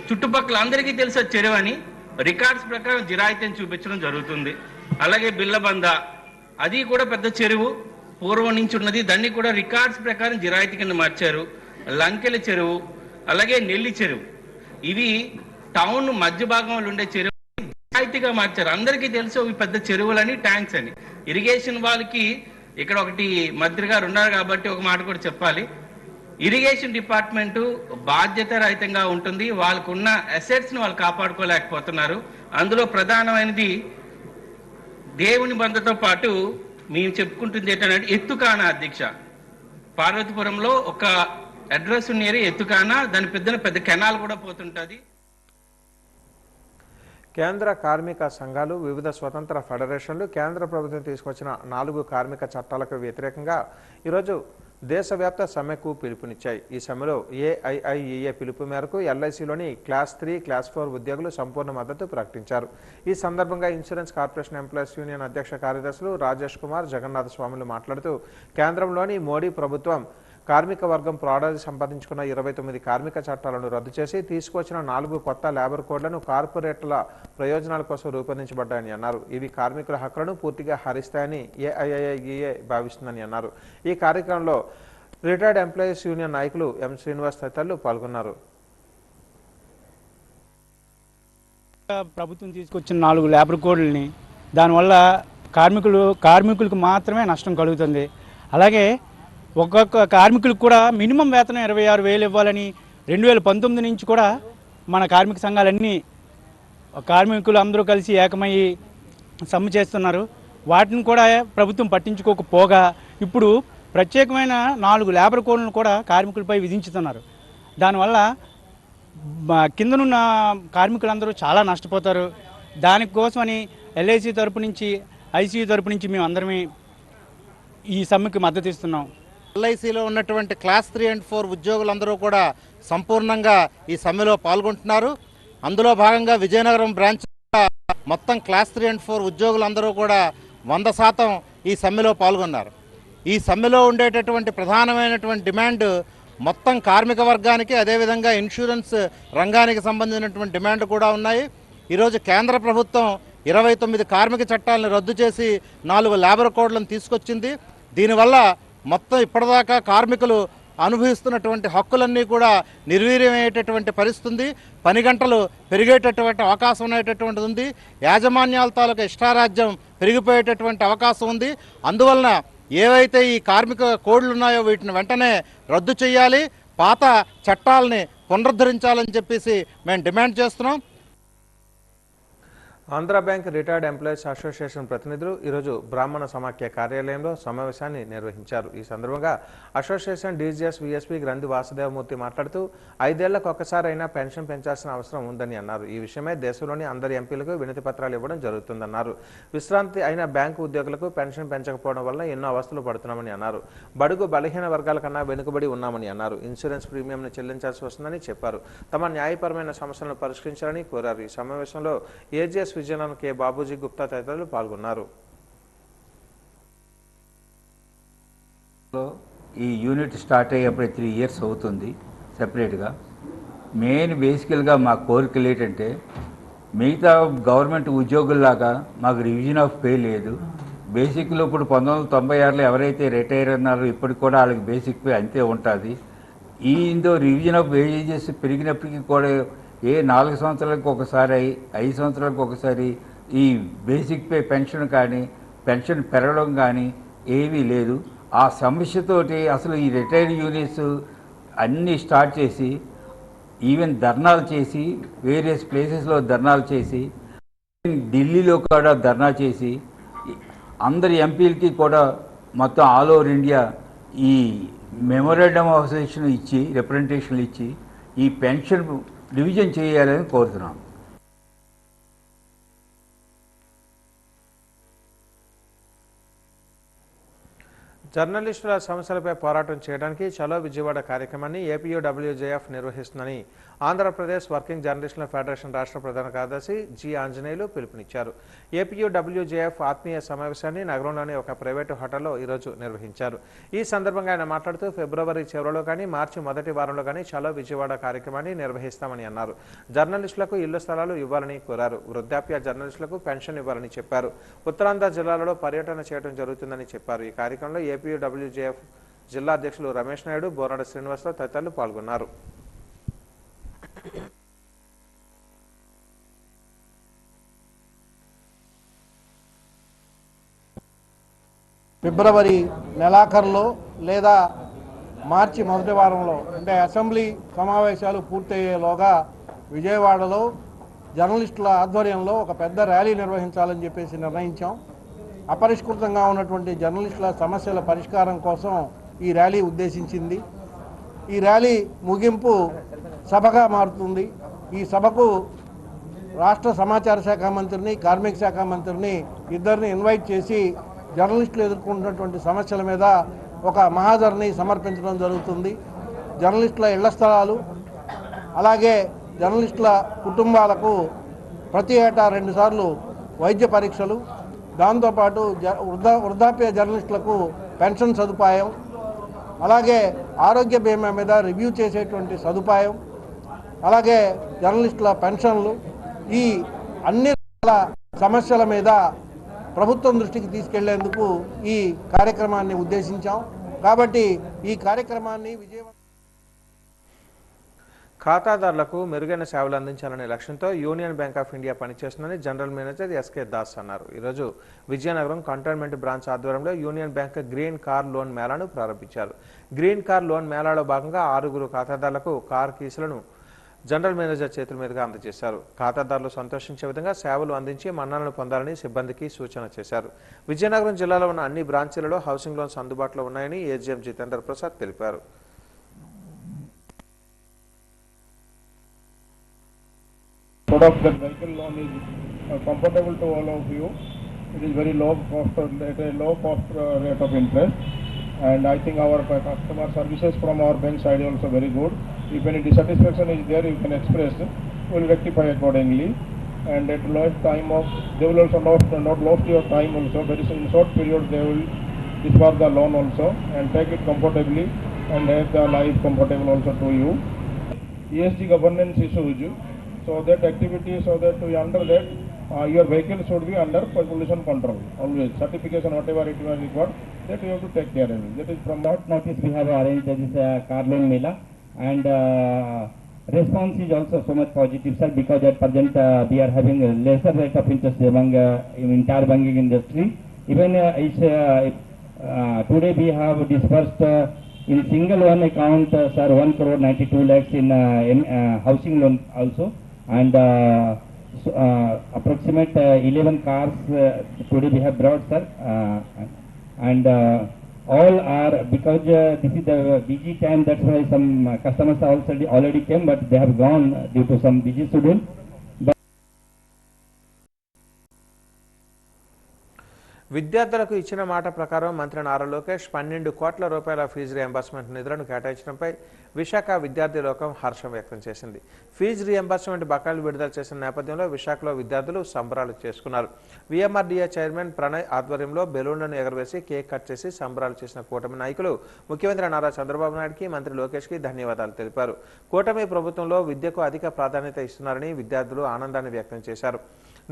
చుట్టుపక్కల అందరికీ తెలిసే చెరువు అని రికార్డ్స్ ప్రకారం జిరాయితీని చూపించడం జరుగుతుంది. అలాగే బిల్లబంద, అది కూడా పెద్ద చెరువు, పూర్వం నుంచి ఉన్నది, దాన్ని కూడా రికార్డ్స్ ప్రకారం జిరాయితీ కింద మార్చారు. లంకెల చెరువు, అలాగే నెల్లి చెరువు, ఇవి టౌన్ మధ్య భాగంలో ఉండే చెరువు జిరాయితీగా మార్చారు. అందరికీ తెలుసు ఇవి పెద్ద చెరువులని, ట్యాంక్స్ అని. ఇరిగేషన్ వాళ్ళకి ఇక్కడ ఒకటి మంత్రి గారు ఉన్నారు కాబట్టి ఒక మాట కూడా చెప్పాలి. ఇరిగేషన్ డిపార్ట్మెంటు బాధ్యత రహితంగా ఉంటుంది. వాళ్ళకున్న అసెట్స్ని వాళ్ళు కాపాడుకోలేకపోతున్నారు. అందులో ప్రధానమైనది దేవుని బంధతో పాటు మేము చెప్పుకుంటుంది ఏంటంటే ఎత్తుకాన అధ్యక్ష. పార్వతీపురంలో ఒక అడ్రస్ ఉన్న ఏరియా ఎత్తుకాన, దాని పెద్ద కెనాల్ కూడా పోతుంటుంది. కేంద్ర కార్మిక సంఘాలు, వివిధ స్వతంత్ర ఫెడరేషన్లు కేంద్ర ప్రభుత్వం తీసుకొచ్చిన 4 కార్మిక చట్టాలకు వ్యతిరేకంగా ఈరోజు దేశవ్యాప్త సమ్మెకు పిలుపునిచ్చాయి. ఈ సమ్మెలో ఏఐఐఈఏ పిలుపు మేరకు ఎల్ఐసిలోని క్లాస్ 3, క్లాస్ 4 ఉద్యోగులు సంపూర్ణ మద్దతు ప్రకటించారు. ఈ సందర్భంగా ఇన్సూరెన్స్ కార్పొరేషన్ ఎంప్లాయీస్ యూనియన్ అధ్యక్ష కార్యదర్శులు రాజేష్ కుమార్, జగన్నాథ స్వాములు మాట్లాడుతూ కేంద్రంలోని మోడీ ప్రభుత్వం కార్మిక వర్గం ప్రాణాలు సంపాదించుకున్న 29 కార్మిక చట్టాలను రద్దు చేసి తీసుకొచ్చిన 4 కొత్త లేబర్ కోడ్లను కార్పొరేట్ల ప్రయోజనాల కోసం రూపొందించబడ్డాయని అన్నారు. ఇవి కార్మికుల హక్కులను పూర్తిగా హరిస్తాయని ఏఐఐఈఏ భావిస్తుందని అన్నారు. ఈ కార్యక్రమంలో రిటైర్డ్ ఎంప్లాయీస్ యూనియన్ నాయకులు ఎం శ్రీనివాస్ తదితరులు పాల్గొన్నారు. ప్రభుత్వం తీసుకొచ్చిన 4 లేబర్ కోడ్లని, దానివల్ల కార్మికులకు మాత్రమే నష్టం కలుగుతుంది. అలాగే ఒక్కొక్క కార్మికులకు కూడా మినిమం వేతనం 26,000 ఇవ్వాలని 2019 నుంచి కూడా మన కార్మిక సంఘాలన్నీ కార్మికులు అందరూ కలిసి ఏకమయ్యి సమ్మె చేస్తున్నారు. వాటిని కూడా ప్రభుత్వం పట్టించుకోకపోగా ఇప్పుడు ప్రత్యేకమైన 4 లేబర్ కోడ్లను కూడా కార్మికులపై విధించుతున్నారు. దానివల్ల కిందనున్న కార్మికులందరూ చాలా నష్టపోతారు. దానికోసమని ఎల్ఐసి తరపు నుంచి, ఐసీయూ తరపు నుంచి మేము అందరమే ఈ సమ్మెకి మద్దతు ఇస్తున్నాం. ఎల్ఐసిలో ఉన్నటువంటి క్లాస్ 3 and 4 ఉద్యోగులందరూ కూడా సంపూర్ణంగా ఈ సమ్మెలో పాల్గొంటున్నారు. అందులో భాగంగా విజయనగరం బ్రాంచ్ మొత్తం క్లాస్ 3 and 4 ఉద్యోగులందరూ కూడా 100% ఈ సమ్మెలో పాల్గొన్నారు. ఈ సమ్మెలో ఉండేటటువంటి ప్రధానమైనటువంటి డిమాండ్ మొత్తం కార్మిక వర్గానికి, అదేవిధంగా ఇన్సూరెన్స్ రంగానికి సంబంధించినటువంటి డిమాండ్ కూడా ఉన్నాయి. ఈరోజు కేంద్ర ప్రభుత్వం 29 కార్మిక చట్టాలను రద్దు చేసి 4 లేబర్ కోడ్లను తీసుకొచ్చింది. దీనివల్ల మొత్తం ఇప్పటిదాకా కార్మికులు అనుభవిస్తున్నటువంటి హక్కులన్నీ కూడా నిర్వీర్యమయ్యేటటువంటి పరిస్థితి, పని గంటలు పెరిగేటటువంటి అవకాశం ఉండేటటువంటిది ఉంది. యాజమాన్యాల తాలూకా ఇష్టారాజ్యం పెరిగిపోయేటటువంటి అవకాశం ఉంది. అందువలన ఏవైతే ఈ కార్మిక కోడ్లు ఉన్నాయో వీటిని వెంటనే రద్దు చేయాలి, పాత చట్టాలని పునరుద్ధరించాలని చెప్పేసి మేము డిమాండ్ చేస్తున్నాం. Andhra bank retired employees association ప్రతినిధులు ఈరోజు బ్రాహ్మణ సమాఖ్య కార్యాలయంలో సమావేశాన్ని నిర్వహించారు. ఈ సందర్భంగా అసోసియేషన్ డీజీఎస్ విఎస్పీ గ్రంథి వాసుదేవమూర్తి మాట్లాడుతూ 5 ఏళ్లకు ఒక్కసారైనా పెన్షన్ పెంచాల్సిన అవసరం ఉందని అన్నారు. ఈ విషయమై దేశంలోని అందరి ఎంపీలకు వినతి పత్రాలు ఇవ్వడం జరుగుతుందన్నారు. విశ్రాంతి అయిన బ్యాంకు ఉద్యోగులకు పెన్షన్ పెంచకపోవడం వల్ల ఎన్నో అవస్థలు పడుతున్నామని అన్నారు. బడుగు బలహీన వర్గాల కన్నా వెనుకబడి ఉన్నామని అన్నారు. ఇన్సూరెన్స్ ప్రీమియంను చెల్లించాల్సి వస్తుందని చెప్పారు. తమ న్యాయపరమైన సమస్యలను పరిష్కరించాలని కోరారు. ఈ సమావేశంలో ఏజీఎస్ విజయనగరం కె బాబూజీ గుప్తా తదితరులు పాల్గొన్నారు. ఈ యూనిట్ స్టార్ట్ అయ్యేప్పుడు 3 years అవుతుంది సెపరేట్గా. మెయిన్ బేసికల్గా మా కోరికలు ఏంటంటే మిగతా గవర్నమెంట్ ఉద్యోగుల్లాగా మాకు రివిజన్ ఆఫ్ పే లేదు. బేసిక్లో ఇప్పుడు 1996లో ఎవరైతే రిటైర్ అన్నారో ఇప్పటికి కూడా వాళ్ళకి బేసిక్ పే అంతే ఉంటుంది. ఈ ఇందో రివిజన్ ఆఫ్ వేజెస్ పెరిగినప్పటికీ కూడా 4 సంవత్సరాలకు ఒకసారి 5 సంవత్సరాలకు ఒకసారి ఈ బేసిక్ పే పెన్షన్ కానీ పెన్షన్ పెరగడం కానీ ఏమీ లేదు. ఆ సమస్యతోటి అసలు ఈ రిటైర్డ్ యూనిట్స్ అన్నీ స్టార్ట్ చేసి ఈవెన్ ధర్నాలు చేసి వేరియస్ ప్లేసెస్లో ధర్నాలు చేసి ఢిల్లీలో కూడా ధర్నా చేసి అందరి ఎంపీలకి కూడా మొత్తం ఆల్ ఓవర్ ఇండియా ఈ మెమోరాండమ్ ఆఫ్ అసోసియేషన్ ఇచ్చి రిప్రజెంటేషన్లు ఇచ్చి ఈ పెన్షన్ డివిజన్ చేయాలని కోరుతున్నాం. జర్నలిస్టుల సమస్యలపై పోరాటం చేయడానికి చలో విజయవాడ కార్యక్రమాన్ని ఏపీయూడబ్ల్యూజేఎఫ్ నిర్వహిస్తుందని ఆంధ్రప్రదేశ్ వర్కింగ్ జర్నలిస్టుల ఫెడరేషన్ రాష్ట్ర ప్రధాన కార్యదర్శి జి ఆంజనేయులు పిలుపునిచ్చారు. ఏపీయూడబ్ల్యూజేఎఫ్ ఆత్మీయ సమావేశాన్ని నగరంలోని ఒక ప్రైవేటు హోటల్లో ఈరోజు నిర్వహించారు. ఈ సందర్భంగా ఆయన మాట్లాడుతూ ఫిబ్రవరి చివరిలో కానీ మార్చి మొదటి వారంలో కానీ చలో విజయవాడ కార్యక్రమాన్ని నిర్వహిస్తామని అన్నారు. జర్నలిస్టులకు ఇళ్ల స్థలాలు ఇవ్వాలని కోరారు. వృద్ధాప్య జర్నలిస్టులకు పెన్షన్ ఇవ్వాలని చెప్పారు. ఉత్తరాంధ్ర జిల్లాలలో పర్యటన చేయడం జరుగుతుందని చెప్పారు. ఈ కార్యక్రమంలో ఏపీయూడబ్ల్యూజేఎఫ్ జిల్లా అధ్యక్షులు రమేష్ నాయుడు, బోరాడ శ్రీనివాసరావు తదితరులు పాల్గొన్నారు. ఫిబ్రవరి నెలాఖరులో లేదా మార్చి మొదటి వారంలో అంటే అసెంబ్లీ సమావేశాలు పూర్తయ్యేలోగా విజయవాడలో జర్నలిస్టుల ఆధ్వర్యంలో ఒక పెద్ద ర్యాలీ నిర్వహించాలని చెప్పేసి నిర్ణయించాం. అపరిష్కృతంగా ఉన్నటువంటి జర్నలిస్టుల సమస్యల పరిష్కారం కోసం ఈ ర్యాలీ ఉద్దేశించింది. ఈ ర్యాలీ ముగింపు సభగా మారుతుంది. ఈ సభకు రాష్ట్ర సమాచార శాఖ మంత్రిని, కార్మిక శాఖ మంత్రిని ఇద్దరిని ఇన్వైట్ చేసి జర్నలిస్టులు ఎదుర్కొంటున్నటువంటి సమస్యల మీద ఒక మహాధర్ని సమర్పించడం జరుగుతుంది. జర్నలిస్టుల ఇళ్ల స్థలాలు, అలాగే జర్నలిస్టుల కుటుంబాలకు ప్రతి ఏటా 2 సార్లు వైద్య పరీక్షలు, దాంతోపాటు వృద్ధాప్య జర్నలిస్టులకు పెన్షన్ సదుపాయం, అలాగే ఆరోగ్య బీమా మీద రివ్యూ చేసేటువంటి సదుపాయం, అలాగే జర్నలిస్టుల పెన్షన్లు, ఈ అన్ని రకాల సమస్యల మీద ప్రభుత్వం దృష్టికి తీసుకెళ్లేందుకు ఈ కార్యక్రమాన్ని ఉద్దేశించాం. కాబట్టి ఈ కార్యక్రమాన్ని విజయవంతం ఖాతాదారులకు మెరుగైన సేవలు అందించాలనే లక్ష్యంతో యూనియన్ బ్యాంక్ ఆఫ్ ఇండియా పనిచేస్తుందని జనరల్ మేనేజర్ ఎస్కే దాస్ అన్నారు. ఈరోజు విజయనగరం కంటోన్మెంట్ బ్రాంచ్ ఆధ్వర్యంలో Union Bank green car loan మేళాను ప్రారంభించారు. గ్రీన్ కార్ లోన్ మేళాలో భాగంగా 6 ఖాతాదారులకు కార్ కీసులను జనరల్ మేనేజర్ చేతుల మీదుగా అందజేశారు. ఖాతాదారులు సంతోషించే విధంగా సేవలు అందించి మన్ననలు పొందాలని సిబ్బందికి సూచన చేశారు. విజయనగరం జిల్లాలో ఉన్న అన్ని బ్రాంచీలలో హౌసింగ్ లోన్స్ అందుబాటులో ఉన్నాయని ఏజీఎం జితేంద్ర ప్రసాద్ తెలిపారు. Product that vehicle loan is comfortable to all of you. It is very low cost rate of interest, and I think our customer services from our bank side also very good. If any dissatisfaction is there, you can express. We will rectify accordingly, and at lowest time of they will also not lost your time also. Very in short period they will disburse the loan also and take it comfortably and have the life comfortable also to you. ESG governance issues. So that activity, so that we under that your vehicle should be under pollution control. Always certification, whatever it was required, that you have to take care of it. That is from that notice we have arranged this car loan mela, and response is also so much positive, sir, because at present we are having a lesser rate of interest among entire banking industry. Even today we have disbursed in single one account, sir, 1,92 lakhs in housing loan also. And approximate 11 cars today we have brought, sir, and all are because this is the busy time, that's why some customers already came, but they have gone due to some busy schedule. విద్యార్థులకు ఇచ్చిన మాట ప్రకారం మంత్రి నారా లోకేష్ 12 కోట్ల రూపాయల fee reimbursement నిధులను కేటాయించడంపై విశాఖ విద్యార్థి లోకం హర్షం వ్యక్తం చేసింది. ఫీజు రియంబర్స్మెంట్ బకాయిలు విడుదల చేసిన నేపథ్యంలో విశాఖలో విద్యార్థులు సంబరాలు చేసుకున్నారు. విఎంఆర్డీఏ చైర్మన్ ప్రణయ్ ఆధ్వర్యంలో బెలూన్లను ఎగరవేసి కేక్ కట్ చేసి సంబరాలు చేసిన కూటమి నాయకులు ముఖ్యమంత్రి నారా చంద్రబాబు నాయుడుకి, మంత్రి లోకేష్కి ధన్యవాదాలు తెలిపారు. కూటమి ప్రభుత్వంలో విద్యకు అధిక ప్రాధాన్యత ఇస్తున్నారని విద్యార్థులు ఆనందాన్ని వ్యక్తం చేశారు.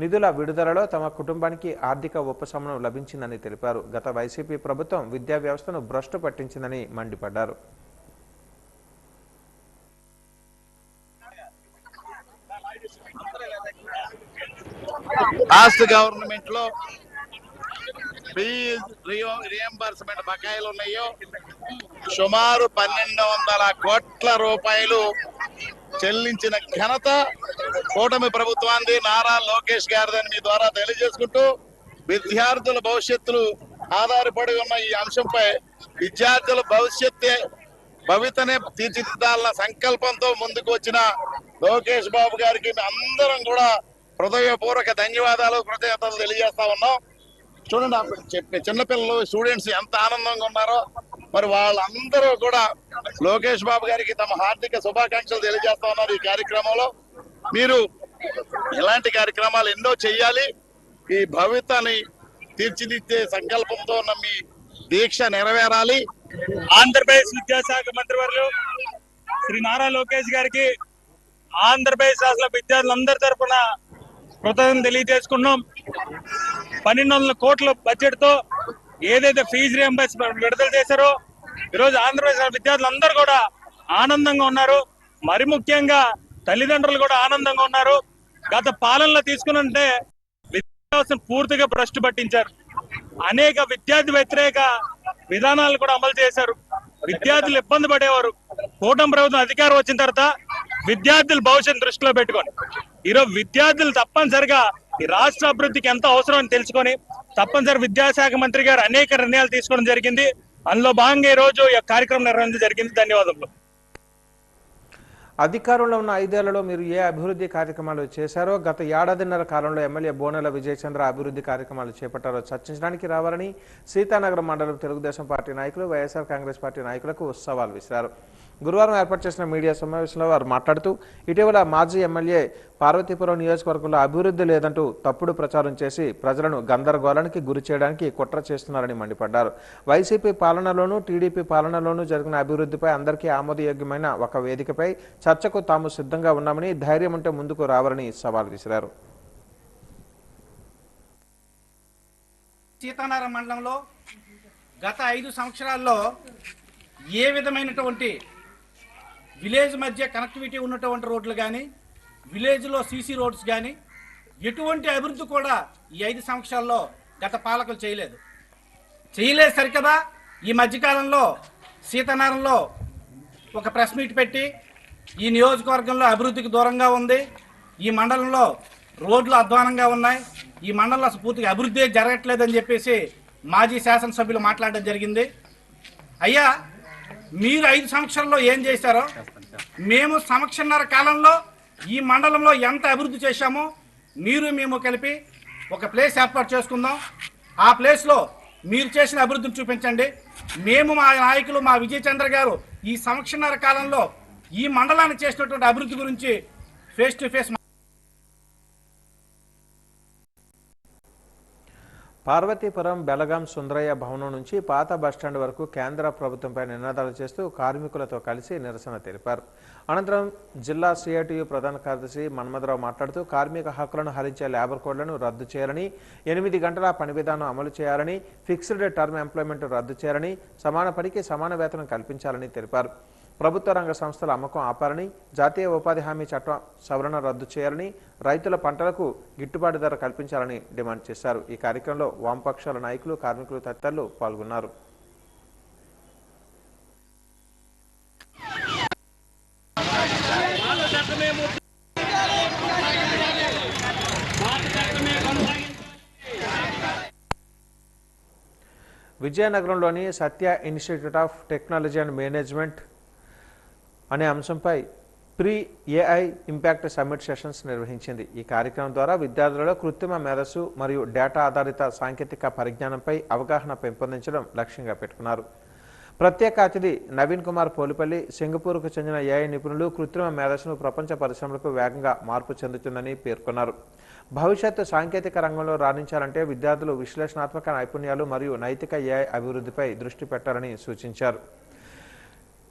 నిధుల విడుదలలో తమ కుటుంబానికి ఆర్థిక ఉపశమనం లభించిందని తెలిపారు. గత వైసీపీ ప్రభుత్వం విద్యా వ్యవస్థను భ్రష్టు పట్టించిందని మండిపడ్డారు. లాస్ట్ గవర్నమెంట్ లో ఫీజు రియంబర్స్మెంట్ బకాయిలు ఉన్నాయో సుమారు 1,200 కోట్ల రూపాయలు చెల్లించిన ఘనత కూటమి ప్రభుత్వాన్ని, నారా లోకేష్ గారిదని మీ ద్వారా తెలియజేసుకుంటూ, విద్యార్థుల భవిష్యత్తులు ఆధారపడి ఉన్న ఈ అంశంపై విద్యార్థుల భవితనే తీర్చిదిద్దాలన్న సంకల్పంతో ముందుకు వచ్చిన లోకేష్ బాబు గారికి అందరం కూడా హృదయపూర్వక ధన్యవాదాలు, కృతజ్ఞతలు తెలియజేస్తా ఉన్నాం. చూడండి, చిన్నపిల్లలు స్టూడెంట్స్ ఎంత ఆనందంగా ఉన్నారో. మరి వాళ్ళందరూ కూడా లోకేష్ బాబు గారికి తమ హార్దిక శుభాకాంక్షలు తెలియజేస్తా ఉన్నారు. ఈ కార్యక్రమంలో మీరు ఇలాంటి కార్యక్రమాలు ఎన్నో చెయ్యాలి. ఈ భవితని తీర్చిదిద్దే సంకల్పంతో ఉన్న మీ దీక్ష నెరవేరాలి. ఆంధ్రప్రదేశ్ విద్యాశాఖ మంత్రివర్యులు శ్రీ నారా లోకేష్ గారికి ఆంధ్రప్రదేశ్ రాష్ట్ర విద్యార్థులందరి తరఫున కృతజ్ఞతలు తెలియజేసుకున్నాం. 1200 కోట్ల బడ్జెట్ తో ఏదైతే ఫీజు రియంబర్స్మెంట్ విడుదల చేశారో ఈరోజు ఆంధ్రప్రదేశ్ విద్యార్థులందరూ కూడా ఆనందంగా ఉన్నారు. మరి ముఖ్యంగా తల్లిదండ్రులు కూడా ఆనందంగా ఉన్నారు. గత పాలనలో తీసుకున్నంటే విద్యా వ్యవస్థను పూర్తిగా భ్రష్టు పట్టించారు. అనేక విద్యార్థి వ్యతిరేక విధానాలు కూడా అమలు చేశారు. విద్యార్థులు ఇబ్బంది పడేవారు. కూటమి ప్రభుత్వం అధికారం వచ్చిన తర్వాత విద్యార్థుల భవిష్యత్తు దృష్టిలో పెట్టుకొని ఈరోజు విద్యార్థులు తప్పనిసరిగా ఈ రాష్ట్ర అభివృద్ధికి ఎంత అవసరం అని తెలుసుకొని తప్పనిసరి విద్యాశాఖ మంత్రి గారు అనేక నిర్ణయాలు తీసుకోవడం జరిగింది. అందులో భాగంగా ఈ రోజు ఈ కార్యక్రమం నిర్వహించడం జరిగింది. ధన్యవాదాలు. అధికారంలో ఉన్న 5 ఏళ్లలో మీరు ఏ అభివృద్ధి కార్యక్రమాలు చేశారో, గత ఏడాదిన్నర కాలంలో ఎమ్మెల్యే బోనెల విజయచంద్ర అభివృద్ధి కార్యక్రమాలు చేపట్టారో చర్చించడానికి రావాలని సీతానగరం మండలం తెలుగుదేశం పార్టీ నాయకులు, వైఎస్ఆర్ కాంగ్రెస్ పార్టీ నాయకులకు సవాల్ విసిరారు. గురువారం ఏర్పాటు చేసిన మీడియా సమావేశంలో వారు మాట్లాడుతూ ఇటీవల మాజీ ఎమ్మెల్యే పార్వతీపురం నియోజకవర్గంలో అభివృద్ధి లేదంటూ తప్పుడు ప్రచారం చేసి ప్రజలను గందరగోళానికి గురి చేయడానికి కుట్ర చేస్తున్నారని మండిపడ్డారు. వైసీపీ పాలనలోనూ టీడీపీ పాలనలోనూ జరిగిన అభివృద్ధిపై అందరికీ ఆమోదయోగ్యమైన ఒక వేదికపై చర్చకు తాము సిద్ధంగా ఉన్నామని, ధైర్యం ఉంటే ముందుకు రావాలని సవాల్ విసిరారు. సీతానగరం మండలంలో గత 5 సంవత్సరాల్లో ఏ విధమైనటువంటి విలేజ్ మధ్య కనెక్టివిటీ ఉన్నటువంటి రోడ్లు కానీ, విలేజ్లో సీసీ రోడ్స్ కానీ ఎటువంటి అభివృద్ధి కూడా ఈ 5 సంవత్సరాల్లో గత పాలకులు చేయలేదు సరికదా. ఈ మధ్యకాలంలో సీతానగరంలో ఒక ప్రెస్ మీట్ పెట్టి ఈ నియోజకవర్గంలో అభివృద్ధికి దూరంగా ఉంది, ఈ మండలంలో రోడ్లు అధ్వానంగా ఉన్నాయి, ఈ మండలంలో పూర్తిగా అభివృద్ధి జరగట్లేదని చెప్పేసి మాజీ శాసనసభ్యులు మాట్లాడడం జరిగింది. అయ్యా, మీరు 5 సంవత్సరాల్లో ఏం చేశారో, మేము సంవత్సరన్నర కాలంలో ఈ మండలంలో ఎంత అభివృద్ధి చేశామో మేము కలిపి ఒక ప్లేస్ ఏర్పాటు చేసుకుందాం. ఆ ప్లేస్లో మీరు చేసిన అభివృద్ధిని చూపించండి. మేము మా నాయకులు మా విజయచంద్ర గారు ఈ సంవత్సరన్నర కాలంలో ఈ మండలాన్ని చేసినటువంటి అభివృద్ధి గురించి face to face. Parvathipuram Belgaum Sundarayya భవనం నుంచి పాత బస్టాండ్ వరకు కేంద్ర ప్రభుత్వంపై నినాదాలు చేస్తూ కార్మికులతో కలిసి నిరసన తెలిపారు. అనంతరం జిల్లా సిఐటియు ప్రధాన కార్యదర్శి మన్మథరావు మాట్లాడుతూ కార్మిక హక్కులను హరించే లేబర్ కోడ్లను రద్దు చేయాలని, 8 గంటల పని విధానం అమలు చేయాలని, ఫిక్స్డ్ టర్మ్ ఎంప్లాయ్మెంట్ రద్దు చేయాలని, సమాన పనికి సమాన వేతనం కల్పించాలని తెలిపారు. ప్రభుత్వ రంగ సంస్థల అమ్మకం ఆపాలని, జాతీయ ఉపాధి హామీ చట్టం సవరణ రద్దు చేయాలని, రైతుల పంటలకు గిట్టుబాటు ధర కల్పించాలని డిమాండ్ చేశారు. ఈ కార్యక్రమంలో వామపక్షాల నాయకులు, కార్మికులు తదితరులు పాల్గొన్నారు. విజయనగరంలోని Satya institute of technology and management అనే అంశంపై pre AI impact summit sessions నిర్వహించింది. ఈ కార్యక్రమం ద్వారా విద్యార్థులలో కృత్రిమ మేధస్సు మరియు డేటా ఆధారిత సాంకేతిక పరిజ్ఞానంపై అవగాహన పెంపొందించడం లక్ష్యంగా పెట్టుకున్నారు. ప్రత్యేక అతిథి నవీన్ కుమార్ పోలిపల్లి సింగపూర్కు చెందిన ఏఐ నిపుణులు కృత్రిమ మేధస్సును ప్రపంచ పరిశ్రమలకు వేగంగా మార్పు చెందుతుందని పేర్కొన్నారు. భవిష్యత్తు సాంకేతిక రంగంలో రాణించాలంటే విద్యార్థులు విశ్లేషణాత్మక నైపుణ్యాలు మరియు నైతిక ఏఐ అభివృద్ధిపై దృష్టి పెట్టాలని సూచించారు.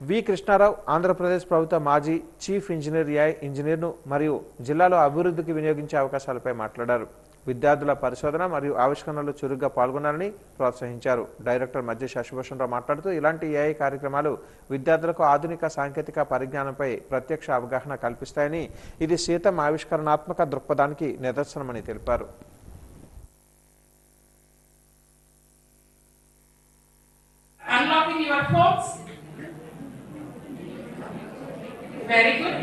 వి కృష్ణారావు ఆంధ్రప్రదేశ్ ప్రభుత్వ మాజీ చీఫ్ ఇంజనీర్ ఏఐ ఇంజనీర్ను మరియు జిల్లాలో అభివృద్ధికి వినియోగించే అవకాశాలపై మాట్లాడారు. విద్యార్థుల పరిశోధన మరియు ఆవిష్కరణలు చురుగ్గా పాల్గొనాలని ప్రోత్సహించారు. డైరెక్టర్ మధ్య శశిభూషణరావు మాట్లాడుతూ ఇలాంటి ఏఐ కార్యక్రమాలు విద్యార్థులకు ఆధునిక సాంకేతిక పరిజ్ఞానంపై ప్రత్యక్ష అవగాహన కల్పిస్తాయని, ఇది సీతం ఆవిష్కరణాత్మక దృక్పథానికి నిదర్శనమని తెలిపారు. Very good.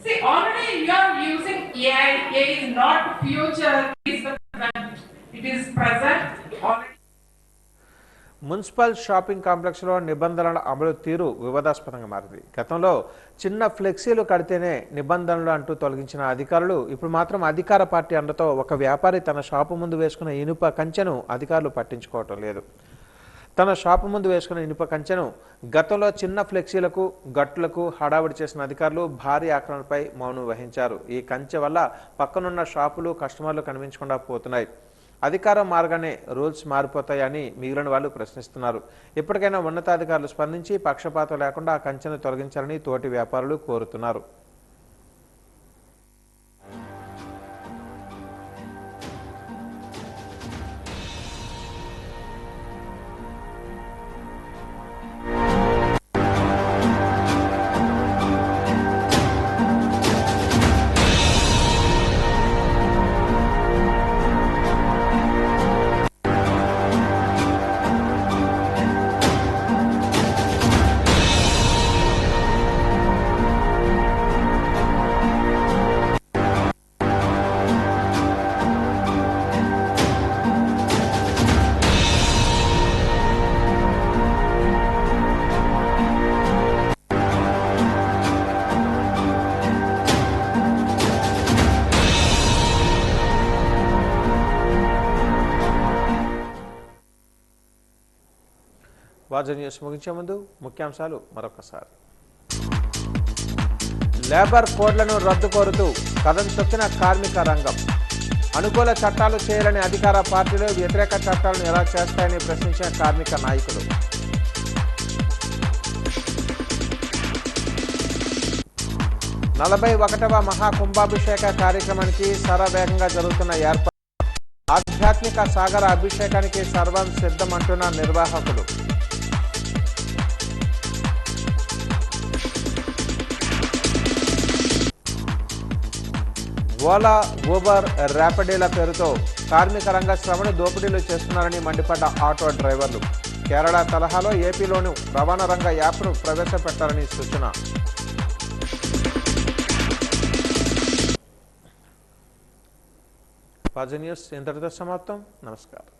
See, already you are using AI. AI is not future, it is the present. It is present already. Municipal shopping కాంప్లెక్స్లో నిబంధనల అమలు తీరు వివాదాస్పదంగా మారింది. గతంలో చిన్న ఫ్లెక్సీలు కడితేనే నిబంధనలు అంటూ తొలగించిన అధికారులు ఇప్పుడు మాత్రం అధికార పార్టీ అండతో ఒక వ్యాపారి తన షాపు ముందు వేసుకున్న ఇనుప కంచెను అధికారులు పట్టించుకోవటం లేదు. తన షాపు ముందు వేసుకున్న ఇనుప కంచెను గతంలో చిన్న ఫ్లెక్సీలకు గట్టులకు హడావిడి చేసిన అధికారులు భారీ ఆక్రమణపై మౌనం వహించారు. ఈ కంచె వల్ల పక్కనున్న షాపులు కస్టమర్లు కనిపించకుండా పోతున్నాయి. అధికారం మార్గానే రూల్స్ మారిపోతాయని మిగిలిన వాళ్ళు ప్రశ్నిస్తున్నారు. ఇప్పటికైనా ఉన్నతాధికారులు స్పందించి పక్షపాతం లేకుండా ఆ కంచెను తొలగించాలని తోటి వ్యాపారులు కోరుతున్నారు. వాజ న్యూస్ ముగించే ముందు ముఖ్యాంశాలు మరొకసారి. లేబర్ కోడ్లను రద్దు కోరుతూ కదం తొక్కిన కార్మిక రంగం. అనుకూల చట్టాలు చేయాలని అధికార పార్టీలు వ్యతిరేక చట్టాలను ఎలా చేస్తాయని ప్రశ్నించిన కార్మిక నాయకులు. 41వ మహాకుంభాభిషేక కార్యక్రమానికి శరవేగంగా జరుగుతున్న ఏర్పాటు. ఆధ్యాత్మిక సాగర అభిషేకానికి సర్వం సిద్ధమంటున్న నిర్వాహకులు. ఓలా, ఊబర్, ర్యాపిడోల పేరుతో కార్మిక రంగ శ్రమను దోపిడీలు చేస్తున్నారని మండిపడ్డ ఆటో డ్రైవర్లు. కేరళ తరహాలో ఏపీలోనూ రవాణా రంగ యాప్ను ప్రవేశపెట్టాలని సూచన. వాజ న్యూస్ ఇంతటితో సమాప్తం. నమస్కారం.